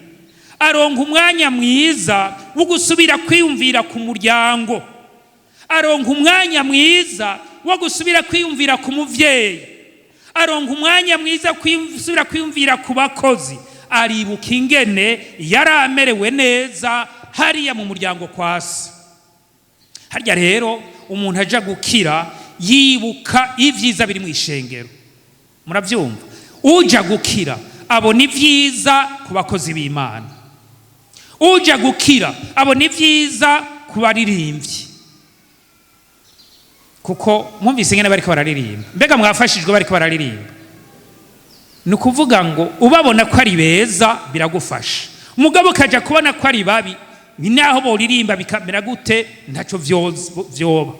Speaker 2: aronka umwanya mwiza wo gusubira kwiyumvira ku muryango, aronka umwanya mwiza wo gusubira kwiyumvira ku muvyeyi, aronka umwanya mwiza gusubira kwiyumvira ku bakozi. Aribuka ingene yari amerewe neza hariya mu muryango kwa se. Harya rero umuntu aja gukira yibuka ivyiza biri mu ishengero, muravyumva? Uja gukira abona ivyiza ku bakozi b'Imana, uja gukira abona ivyiza ku baririmbyi, kuko mwumvise ingene bariko bararirimba. Mbega mwafashijwe bariko bararirimba? Ni ukuvuga ngo ubabona ko ari beza biragufasha, mugabo kaja kubona ko ari babi, ni naho boririmba bikamera gute ntaco vyoba.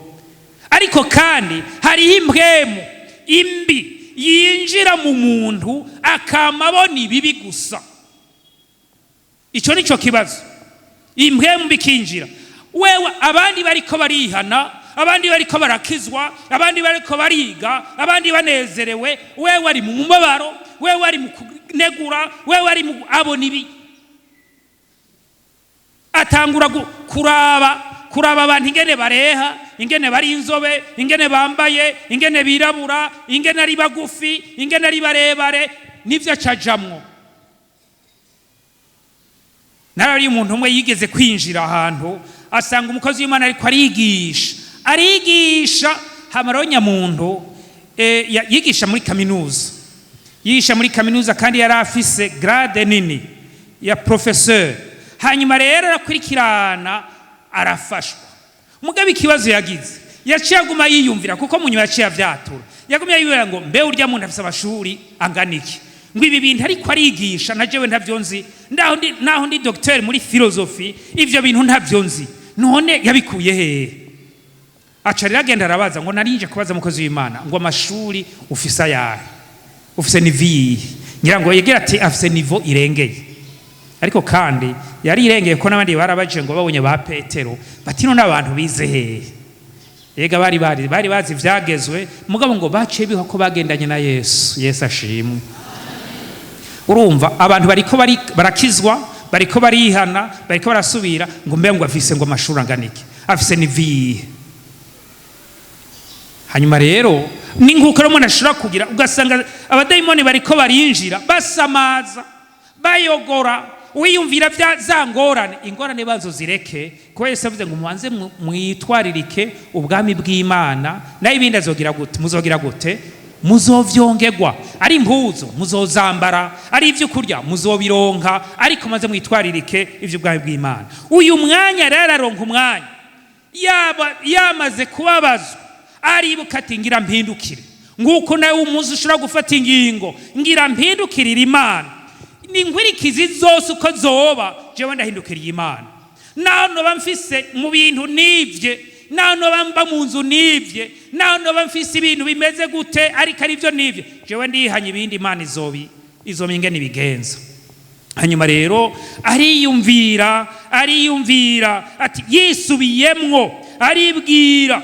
Speaker 2: Ariko kandi hariho impwemu imbi yinjira mu muntu akamabona ibibi gusa. Ico nico kibazo, impwemu bikinjira. Wewe abandi bariko barihana, abandi bariko barakizwa, abandi bariko bariga, abandi banezerewe, wewe ari mu mubabaro, wewe ari mu kunegura, wewe ari mu abona ibi. Atangura kuraba abantu ingene bareha, ingene bari inzobe, ingene bambaye, ingene birabura, ingene ari bagufi, ingene ari barebare, nivyo acajamwo. Narari umuntu umwe yigeze kwinjira ahantu, asanga umukozi w'Imana ariko arigisha hamaronya muntu yigisha muri kaminuza, kandi yari afise grade nini ya professeur. Hanyuma rero arakurikirana, arafashwa. Mugabe ikibazo yaciye aguma yiyumvira, kuko munyuma yaciye avyatura, yagumye yiyumvira ngo mbe urya muntu afise amashuri anganiki, ngo ibi bintu ariko arigisha na jewe ntavyo nzi, naho ndi docteur muri philosophy, ivyo bintu ntavyo nzi, none yabikuye hehe? Aca rero agenda arabaza ngo narinje kubaza mukozi w'Imana ngo amashuri ufise ayahe, ufise nivi? Ngira ngo yegera ati afise nivo irengeye. Ariko kandi yari irengeye ko n'abandi barabaje ngo babonye ba Petero bati none abantu bize hehe? Yega bari bazi vyagezwe, mugabo ngo baciye biho ko bagendanye na Yesu. Yesu ashimwe. Urumva abantu bariko barakizwa, bariko barihana, bariko barasubira, ngo mbe ngo afise ngo amashuri anganiki, afise nivi. Hanyuma rero ni nguko rero umuntu ashobora kugira, ugasanga abadayimoni bariko barinjira basamaza bayogora, wiyumvira za ingorane bazo zireke, kuko Yesu avuze ngo mubanze mwitwaririke ubwami bw'Imana, nayo ibindi azogira gute, muzogira gute, muzovyongerwa, ari impuzu muzozambara, ari ibyo kurya muzobironka, ariko maze mwitwaririke iby'ubwami bw'Imana. Uyu mwanya rero aronka umwanya yamaze kubabazwa, aribuka ati ngira mpindukire, nguko nawe umunsi ushobora gufata ingingo ngira mpindukirire Imana, n'inkurikizi zose uko zoba jewe ndahindukiriye Imana. Naho noba mfise mu bintu nivye, naho noba mba mu nzu nivye, naho noba mfise ibintu bimeze gute ariko ari byo nivye, jewe ndihanye ibindi Imana izominge nibigenza. Hanyuma rero ariyumvira ati yisubiyemwo, aribwira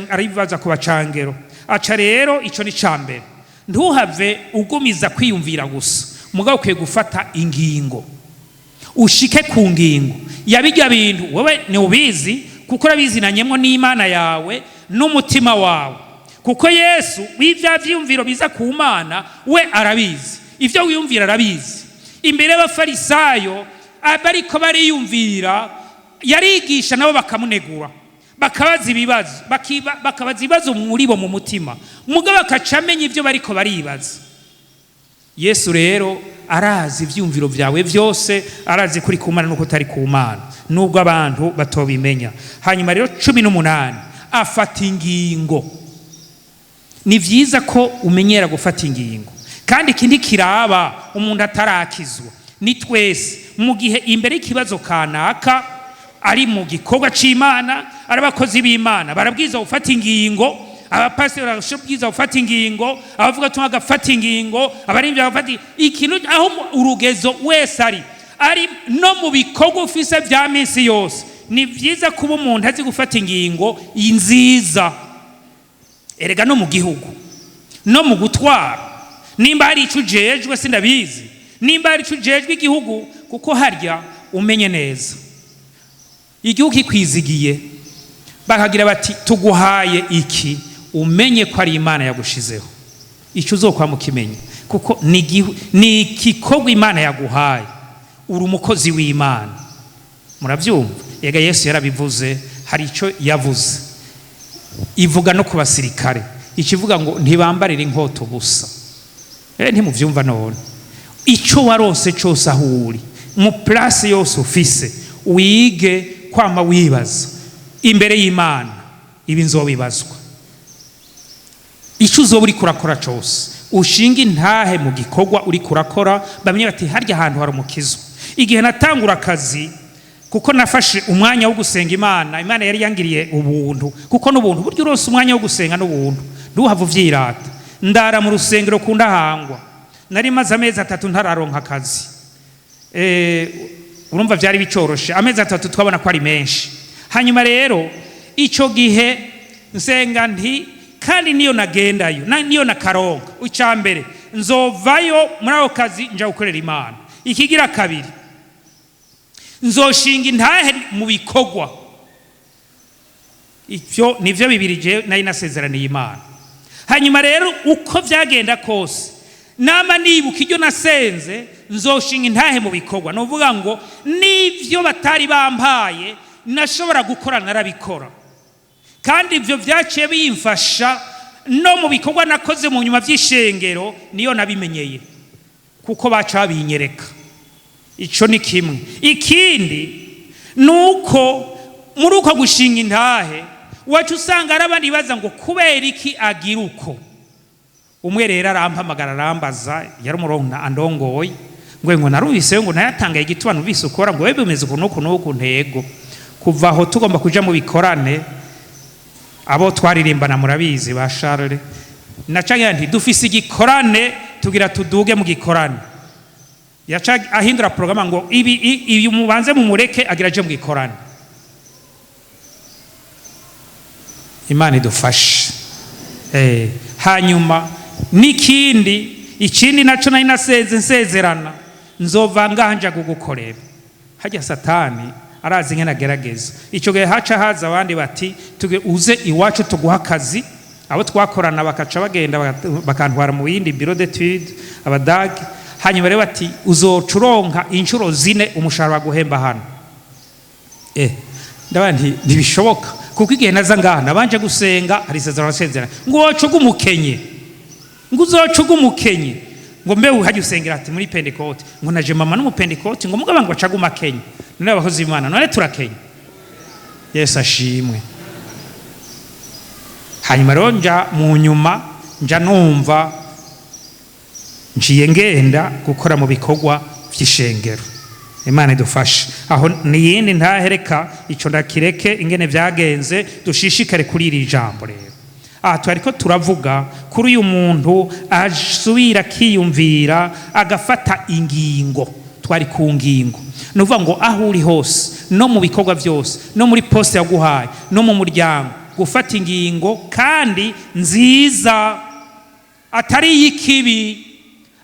Speaker 2: aribaza ku bacangero. Aca rero ico ni cambere, ntuhave ugumiza kwiyumvira gusa, mugabo ukwiye gufata ingingo, ushike ku ngingo yabijya bintu wewe ni ubizi, kuko urabizinanyemwo n'Imana yawe n'umutima wawe, kuko Yesu w'ivya vyiyumviro biza ku Mana we arabizi, ivyo wiyumvira arabizi. Imbere y'Abafarisayo abariko bariyumvira yarigisha, nabo bakamunegura, bakabaza ibibazo muri bo mu mutima, mugabo akacamenya ivyo bariko baribaza. Yesu rero arazi ivyumviro vyawe vyose, arazi kuri ku Mana nuko utari ku Mana, nubwo abantu batobimenya. Hanyuma rero 18 afata ingingo. Ni vyiza ko umenyera gufata ingingo, kandi ikindi kiraba umuntu atarakizwa ni twese, mu gihe imbere y'ikibazo kanaka ari mu gikorwa c'Imana, ari abakozi b'Imana barabwiza gufata ingingo, abapasiteri barabwiza gufata ingingo, abavuga tumwe bagafata ingingo, abarimvyi bagafata ikintu, aho urugezo wese ari no mu bikorwa ufise vya minsi yose. Ni vyiza kuba umuntu azi gufata ingingo nziza, erega no mu gihugu no mu gutwara, nimba hari ico ujejwe sindabizi, nimba hari ico ujejwe igihugu, kuko harya umenye neza igihugu kikwizigiye, bakagira bati tuguhaye iki, umenye ko ari Imana yagushizeho, ico uzokwa mukimenya, kuko ni igikorwa Imana yaguhaye, uri umukozi w'Imana. Muravyumva? Yega Yesu yarabivuze, hari ico yavuze, ivuga no ku basirikare, ikivuga ngo ntibambarire inkoto gusa. Ntimuvyumva none? Ico warose cyose aho uri, mu place yose ufise, wige kwama wibaza imbere y'Imana, ibi nzobibazwa. Ico uzoba uri kurakora cyose, ushinga intahe mu gikorwa uri kurakora, bamenye bati harya ahantu hari umukizo. Igihe natangura akazi, kuko nafashe umwanya wo gusenga Imana, Imana yari yangiriye ubuntu, kuko n'ubuntu buryo urose umwanya wo gusenga n'ubuntu, nduhava uvyirata. Ndara mu rusengero kundahangwa, nari maze amezi 3 ntararonka akazi. Urumva vyari bicoroshe, amezi 3 twabona ko ari menshi. Hanyuma rero ico gihe nsenga nti, kandi niyo nagendayo niyo nakaronka, icambere nzovayo muri ako kazi nja gukorera Imana. Ikigira kabiri, nzoshinga intahe mu bikorwa. Ivyo nivyo bibiri je nari nasezeraniye Imana. Hanyuma rero uko vyagenda kose, nama nibuka iryo nasenze, nzoshinga intahe mu bikorwa. Novuga ngo nivyo batari bampaye nashobora gukora, narabikora, kandi ivyo vyaciye bimfasha no mu bikorwa nakoze mu nyuma vy'ishengero, niyo nabimenyeye kuko baca babinyereka. Ico ni kimwe. Ikindi nuko muri uko gushinga intahe wacu usanga arabandi baza ngo kubera iki agira uko. Umwe rero arampamagara arambaza, yari umurongo andongoye, ngo narubise ngo nayatangaye igitubano bise ukora, ngo webe bimeze kuno kuno ntego. Kuva aho tugomba kuja mu bikorane, abo twaririmbana murabizi ba Charles, nacaga nti dufise igikorane tugira tuduge mu gikorane. Yaca ahindura programa ngo ibi mubanze mu mureke agira je mu gikorane. Imana idufashe. Hanyuma ikindi naco nari nasenze nsezerana, nzova nganja gugukorera. Hajya Satani arazi ngena gerageza. Ico gihe haca haza abandi bati tuge uze iwacu tuguha akazi, abo twakorana bakaca bagenda bakantwara mu yindi bureau d'études abadage. Hanyuma rero bati uzocuronka inshuro 4 umushahara guhemba hano. Ndabandi ntibishoboka, kuko igihe naza ngaha nabanje gusenga, hari sezerano ngo wacu gumukenye ngo uzocuga umukenyi ngo mbe uhajya usengera ati muri Pentecote ngo naje mama n'umupentecote ngo mugaba ngo acaguma Kenya none abakozi b'Imana none turakenya Yesu ashimwe. Hanyuma rero nja mu nyuma nja numva njiye ngenda gukora mu bikorwa vy'ishengero. Imana idufashe aho niyindi ntahereka ico ndakireke ingene vyagenze dushishikare kuri iri jambo rero. Aha twariko turavuga kuri uyu muntu asubira kiyumvira agafata ingingo, twari ku ngingo nuvuga ngo aho uri hose no mu bikorwa byose no muri poste yaguhaye no mu muryango gufata ingingo kandi nziza, atari y'ikibi,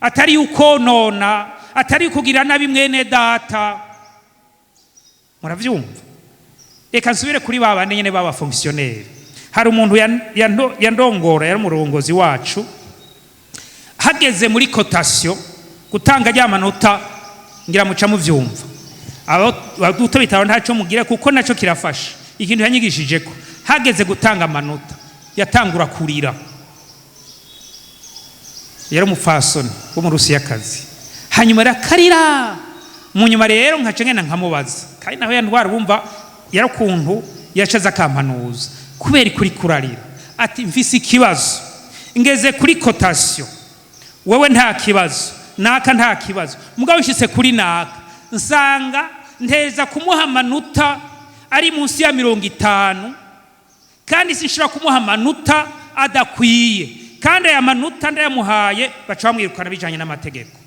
Speaker 2: atari ukonona, atari kugira nabi mwene data. Muravyumva? Reka nsubire kuri babane nyene baba fonctionnaire. Hari umuntu yandongora yari umurongozi wacu, hageze muri cotation gutanga rya manota ngira muca mu vyumva abo baduto bitaro ntaco mugira kuko naco kirafasha. Ikintu yanyigishije ko hageze gutanga amanota yatangura kurira. Yari umufasoni wo mu Rusiya kazi, hanyuma rakarira. Mu nyuma rero nkaca ngena nkamubaza kandi naho yandwara bumva yarakuntu yacaza akampanuza kubera kuri kurarira ati mfise ikibazo ngeze kuri cotation, wewe nta kibazo naka nta kibazo, mugabo ushitse kuri naka nsanga nteza kumuha amanota ari munsi ya 50 kandi sinshira kumuha amanota adakwiye, kandi aya manota ndayamuhaye baca bamwirukana bijanye n'amategeko.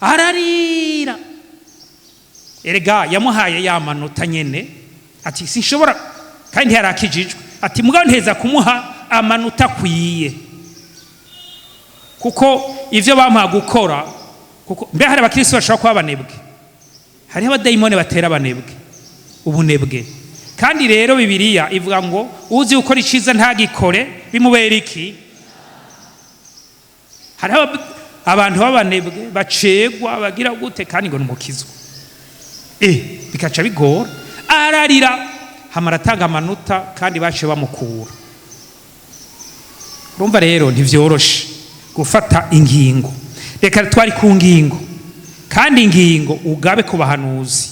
Speaker 2: Ararira, erega yamuhaye ya manota nyene ati sinshobora kandi yarakijijwe ati mugabo nteza kumuha amanota akwiye kuko ivyo bamuha gukora, kuko mbe hari abakristo bashobora kuba abanebwe, hari abadayimoni batera abanebwe ubunebwe. Kandi rero Bibiliya ivuga ngo uzi gukora iciza ntagikore bimubera iki. Hari abantu b'abanebwe bacegwa bagira gute kandi ngo numukizwa bikaca bigora. Ararira hamara atanga amanota kandi bace bamukura. Urumva rero ntivyoroshe gufata ingingo. Reka twari ku ngingo kandi ingingo ugabe ku bahanuzi.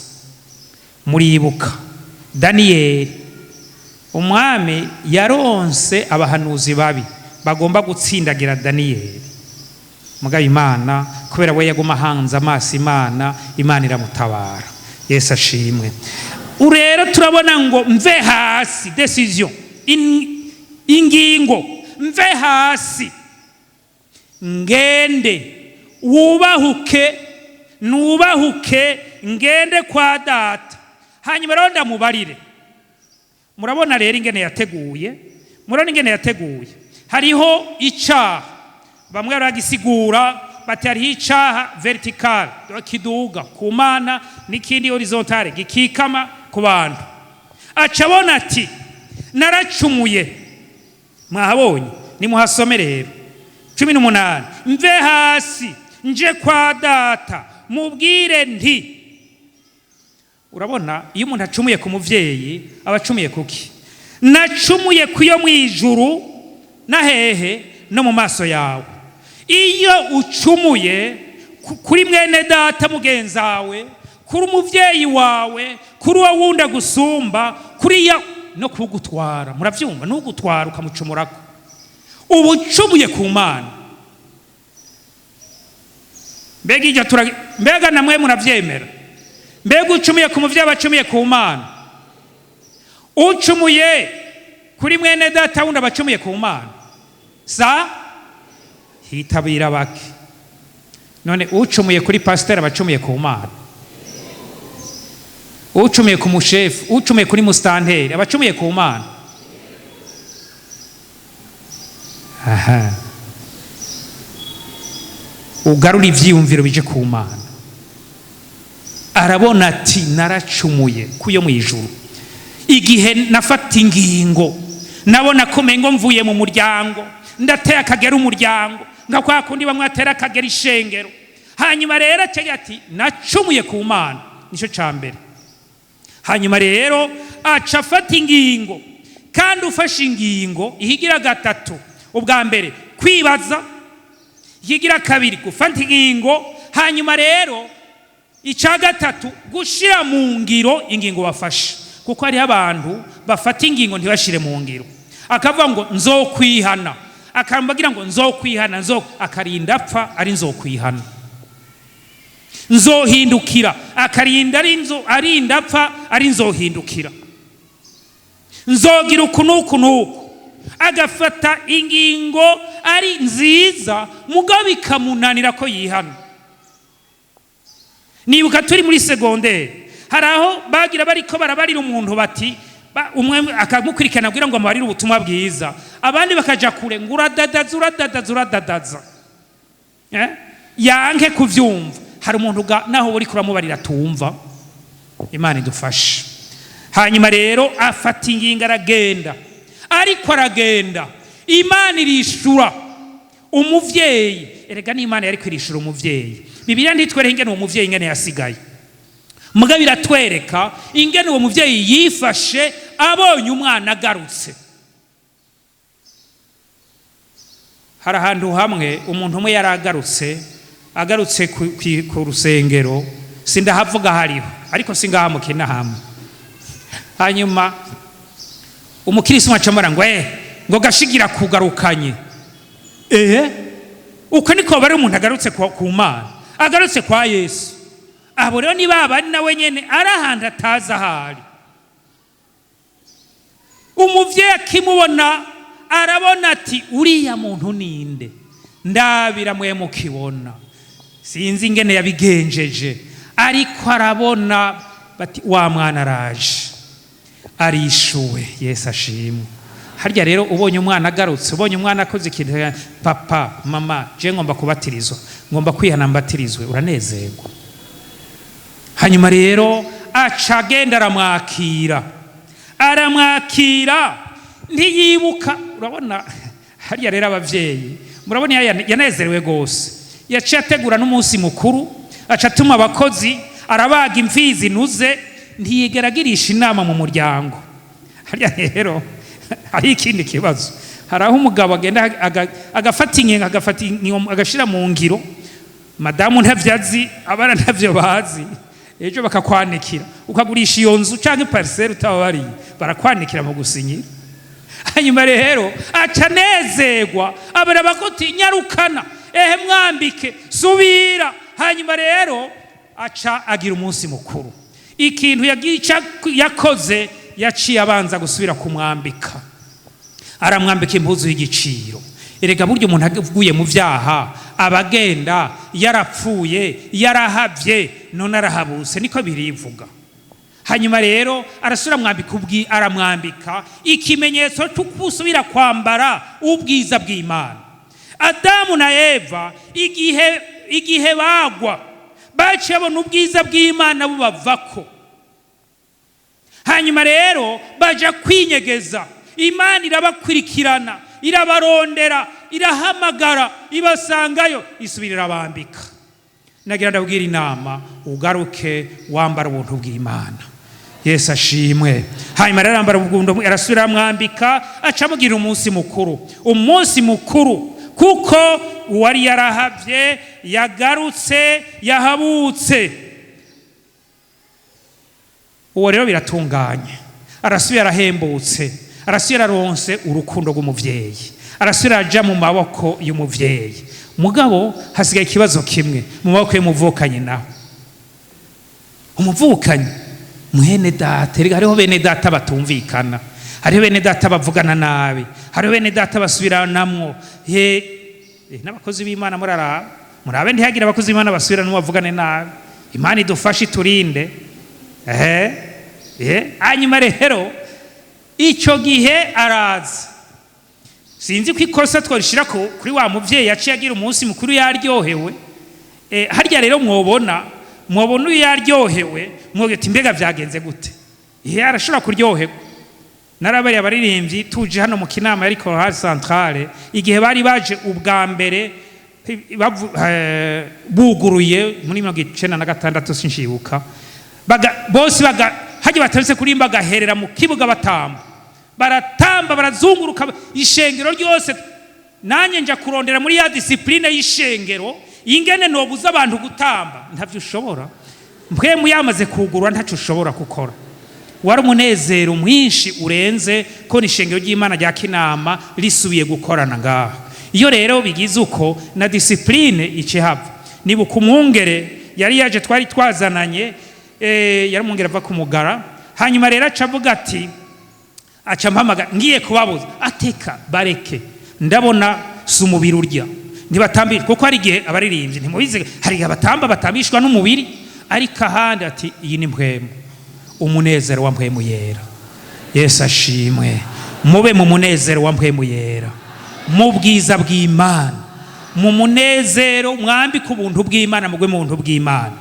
Speaker 2: Muribuka Daniyeli umwami yaronse abahanuzi babi bagomba gutsindagira Daniyeli, mugabo Imana kubera we yaguma hanze amaso Imana iramutabara. Yesu ashimwe. Urero turabona ngo mve hasi, decision ingingo, mve hasi ngende wubahuke nubahuke ngende kwa data, hanyuma rero ndamubarire. Murabona rero ingene yateguye, murabona ingene yateguye. Hariho icaha bamwe baragisigura bati hariho icaha vertical kiduga ku Mana n'ikindi horizontale gikikama ku bantu. Acabona ati naracumuye. Mwahabonye nimuhasome rero 18 mve hasi nje kwa data mubwire nti. Urabona iyo umuntu acumuye ku muvyeyi abacumuye kuki? Nacumuye kuyo mwijuru na hehe no mu maso yawe. Iyo ucumuye kuri mwene data mugenzawe, kuri umuvyeyi wawe, kuri uwo wunda gusumba, kuri ya no kugutwara, muravyumva no gutwara ukamucumurako, ubu ucumuye ku Mana. Mbega namwe muravyemera? Mbega ucumuye ku muvyeyi abacumuye ku Mana? Ucumuye kuri mwene data wunda abacumuye ku Mana hitabira bake. None ucumuye kuri pasteur abacumuye ku Mana, ucumuye ku mushefu, ucumuye kuri mustanteri abacumuye ku Mana. Aha, ugarura ivyiyumviro bije ku Mana. Arabona ati naracumuye kuyo mwijuru. Igihe nafata ingingo nabona ko mengo mvuye mu muryango ndateye akagera umuryango nga kwa kundi bamwe atera akagera ishengero, hanyuma rero acyari ati nacumuye ku Mana. Nico cambere. Hanyuma rero aca afata ingingo, kandi ufashe ingingo ihigira gatatu. Ubwa mbere kwibaza ikigira kabiri gufata ingingo, hanyuma rero icya gatatu gushira mu ngiro ingingo bafashe, kuko hariho abantu bafata ingingo ntibashire mu ngiro, akavuga ngo nzokwihana, akambagira ngo nzokwihana, akarinda apfa ari nzokwihana, nzohindukira, akarinda arinda apfa ari nzohindukira, nzogira uku n'uku n'uku, agafata ingingo ari nziza mugabo bikamunanira ko yihana. Nibuka turi muri segonderi, hari aho bagira bariko barabarira umuntu bati umwe akamukurikirana kugira ngo amubarire ubutumwa bwiza, abandi bakaja kure ngo uradadaza yanke kuvyumva. Hari umuntu naho uri kuramubarira tumva. Imana idufashe. Hanyuma rero afata ingingo aragenda, ariko aragenda Imana irishura umuvyeyi. Erega ni Imana yari kwirishura umuvyeyi. Bibiliya ntitwereka ingene uwo muvyeyi ingene yasigaye, mugabo iratwereka ingene uwo muvyeyi yifashe abonye umwana agarutse. Hari ahantu hamwe umuntu umwe yari agarutse ku rusengero, sindahavuga hariho ariko singahamukina hamwe. Hanyuma umukirisi wacamara ngo gashigira kugarukanye. Uko niko bari umuntu agarutse ku Mana, agarutse kwa Yesu. Abo rero niba abari nawe nyene ari ahantu atazi ahari. Umuvyeyi akimubona arabona ati uriya muntu ninde, ndabira mwe mukibona, sinzi ingene yabigenjeje, ariko arabona bati wa mwana araje, arishuwe. Yesu ashimwe. Harya rero ubonye umwana agarutse, ubonye umwana akoze ikintu, papa mama je ngomba kubatirizwa, ngomba kwihana mbatirizwe, uranezerwa. Hanyuma rero aca agenda aramwakira ntiyibuka. Urabona harya rero abavyeyi murabona yanezerewe gose, yaciye ategura n'umunsi mukuru, aca atuma abakozi, arabaga imfizi nuze, ntiyigeragirisha inama mu muryango. Harya rero hari ikindi kibazo, hari aho umugabo agenda agafata ingingo agashira mu ngiro, madamu ntavyazi, abana ntavyo bazi, ejo bakakwanikira ukagurisha iyo nzu canke parcelle utababariye, barakwanikira mu gusinyira. Hanyuma rero aca nezerwa, abara bakoti nyarukana, mwambike subira. Hanyuma rero aca agira umunsi mukuru. Ikintu yakoze yaciye abanza gusubira kumwambika, aramwambika impuzu y'igiciro. Erega buryo umuntu aguye mu vyaha abagenda yarapfuye yarahavye none arahabuse, niko birivuga. Hanyuma rero arasubira aramwambika ikimenyetso cyo kusubira kwambara ubwiza bw'Imana. Adamu na Eva igihe bagwa baciye babona ubwiza bw'Imana bubavako. Hanyuma rero baja kwinyegeza, Imana irabakurikirana, irabarondera, irahamagara, ibasangayo, isubirira abambika. Nagira ndabwira inama, ugaruke wambara ubuntu bw'Imana. Yesu ashimwe. Hanyuma rero arambara ubuntu, arasubira amwambika, acamugira umunsi mukuru, kuko uwari yarahavye yagarutse, yahabutse. Uwo rero biratunganye, arasubira arahembutse, arasubira aronse urukundo rw'umuvyeyi, arasubira aja mu maboko y'umuvyeyi. Mugabo hasigaye ikibazo kimwe mu maboko y'umuvukanye naho. Umuvukanye mwene data, hariho bene data batumvikana, hariho bene data bavugana nabi, hariho bene data basubiranamwo. N'abakozi b'Imana murabe ntihagira abakozi b'Imana basubiranamwo bavugane nabi. Imana idufashe iturinde. Hanyuma rero icyo gihe araza, sinzi ko ikosa twarishira kuri wa muvyeyi yaciye agira umunsi mukuru yaryohewe. Harya rero mwobona uyu yaryohewe, mwogeta imbega vyagenze gute? Arashobora kuryoherwa. Narabariye abaririmbyi tuje hano mu kinama ariko ha centrale, igihe bari baje ubwa mbere buguruye muri 1996 sinshibuka, bose haje bataretse kurimba gaherera mu kibuga batamba, baratamba barazunguruka ishengero ryose, nanjye nja kurondera muri ya disipurine y'ishengero ingene nobuza abantu gutamba, ntavyo ushobora. Mpwemu yamaze kugurwa ntacyo ushobora gukora. Wari umunezero mwinshi urenze ko n'ishengero ry'Imana rya Kinama risubiye gukorana ngaho. Iyo rero bigize uko na disipurine icihava. Nibuka umwungere yari yaje twari twazananye, yari umwungere ava ku Mugara, hanyuma rero acavuga ati, aca mpamaga ngiye kubabuza, ateka bareke, ndabona si umubiri urya, ntibatambira, kuko hari igihe abaririmbyi ntimubizi, hari abatamba batambishwa n'umubiri, ariko ahandi ati iyi ni mpwemu, umunezero wa mpwemu yera. Yesu ashimwe. Mube mu munezero wa mpwemu yera, mu bwiza bw'Imana, mu munezero mwambika ubuntu bw'Imana, mugwe mu buntu bw'Imana.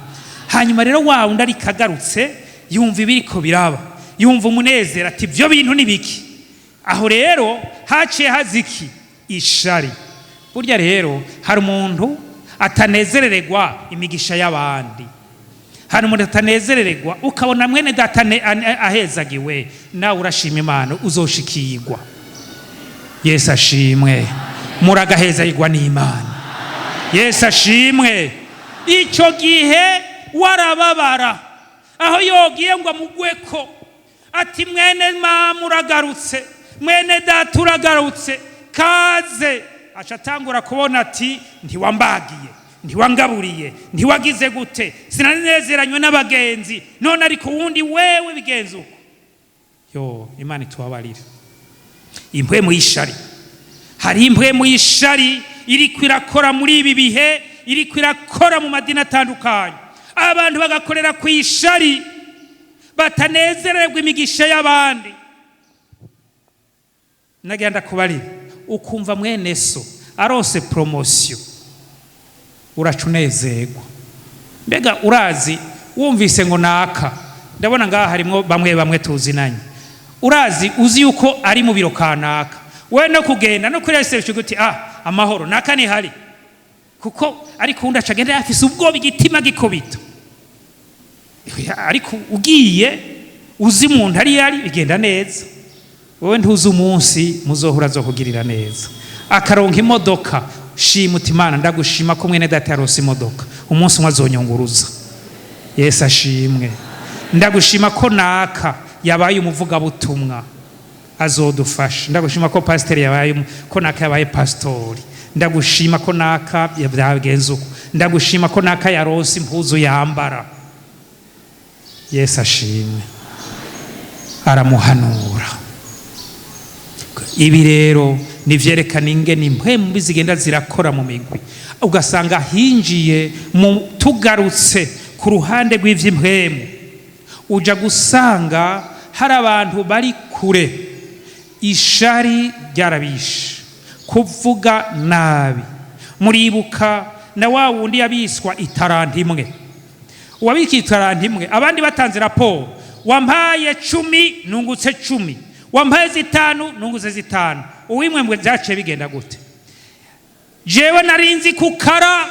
Speaker 2: Hanyuma rero wa wundi ariko agarutse yumva ibiriko biraba, yumva umunezero, ati ibyo bintu ni biki? Aho rero haciye haziki ishari. Burya rero hari umuntu atanezerererwa imigisha y'abandi, hari umuntu atanezerererwa ukabona mwene data ahezagiwe, nawe urashima Imana uzoshikirwa. Yesu ashimwe. Muragahezagirwa n'Imana. Yesu ashimwe. Icyo gihe warababara, aho yogiye ngo amugweko ati mwene mama uragarutse, mwene data uragarutse, kaze. Acatangura kubona ati ntiwambagiye, ntiwangaburiye, ntiwagize gute, sinanezeranywe n'abagenzi, none ariko wundi wewe bigenze uko. Yo, Imana itubabarire. Impwemu y'ishari, hari impwemu y'ishari iriko irakora muri ibi bihe, iriko irakora mu madini atandukanye. Abantu bagakorera ku ishari, batanezererwa imigisha y'abandi. Nagenda kubarira, ukumva mwene so arose promotion, uracunezerwa. Mbega urazi, wumvise ngo naka, ndabona ngaha harimo bamwe tuzinanye, urazi uzi yuko ari mu biro kanaka, we no kugenda no kuri reception guti amahoro naka ni hari, kuko ariko undi acagenda yafise ubwoba igitima gikobito. Ariko ugiye uzi umuntu ari yari bigenda neza, wowe ntuzi umunsi muzohura zo kugirira neza. Akaronka imodoka, shima Imana, ndagushima ko mwene data yarose imodoka, umunsi umwe azonyunguruza. Yesu ashimwe. Ndagushima ko naka yabaye umuvuga butumwa, azodufasha. Ndagushima ko pastor yabaye, ko naka yabaye pastori. Ndagushima ko naka yabyagenze uko. Ndagushima ko naka yarose impuzu yambara. Yesu ashimwe. Aramuhanura. Ibi rero nivyerekana ingene impwemu bizigenda zirakora mu migwi, ugasanga hinjiye mu tugarutse ku ruhande rw'ivy'impwemu, uja gusanga hari abantu bari kure. Ishari ryarabishe, kuvuga nabi. Muribuka na wa wundi yabiswa itaranti imwe, uwabika itaranti imwe, abandi batanze raporo, wampaye 10 nungutse 10, wampaye 5 nungutse 5. Uwimwe mwe byaciye bigenda gute? Jewe narinzi kukara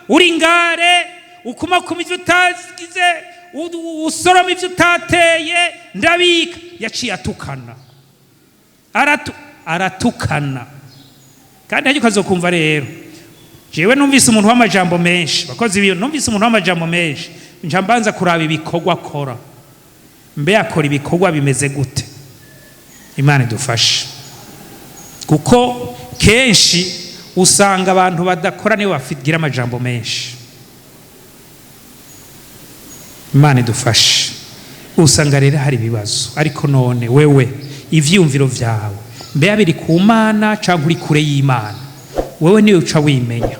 Speaker 2: uri ngare, ukuma kumivyo utazigize, usoroma ivyo utateye, ndabika. Yaciye atukana, aratukana. Kandi hajye ukazokumva rero, jewe numvise umuntu w'amajambo menshi, bakozi biyo numvise umuntu w'amajambo menshi, njambanza kuraba ibikorwa akora, mbe akora ibikorwa bimeze gute. Imana idufashe, kuko kenshi usanga abantu badakora niwe bafigira amajambo menshi. Imana idufashe. Usanga rero hari ibibazo, ariko none wewe ivyumviro vyawe mbe abiri ku Mana cyangwa uri kure y'Imana, wewe niwe uca wimenya.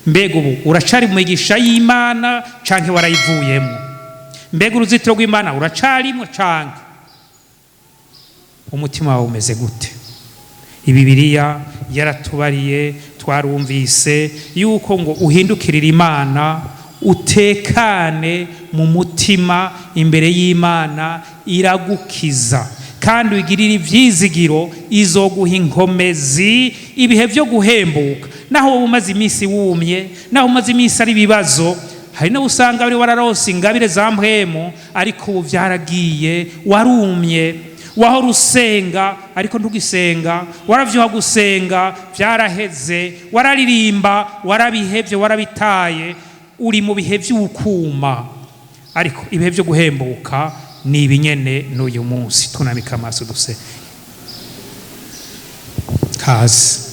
Speaker 2: Mbega ubu uracari mu migisha y'Imana canke warayivuyemo? Mbega uruzitiro rw'Imana uracarimwe canke umutima wawe umeze gute? Bibiliya yaratubariye, twarumvise yuko ngo uhindukirira Imana, utekane mu mutima imbere y'Imana, iragukiza kandi ugirira ivyizigiro, izoguha inkomezi ibihe byo guhembuka. Naho umaze iminsi wumye, naho umaze iminsi ari bibazo, hari no usanga bari wararose ingabire za mpwemu, ariko ubu byaragiye, warumye. wahora usenga ariko ntugisenga, waravyuha gusenga vyaraheze, wararirimba warabihevye warabitaye, uri mu bihe vy'ukuma. Ariko ibihe vyo guhembuka ni ibinyene n'uyu munsi. Tunamika amaso duse kazi.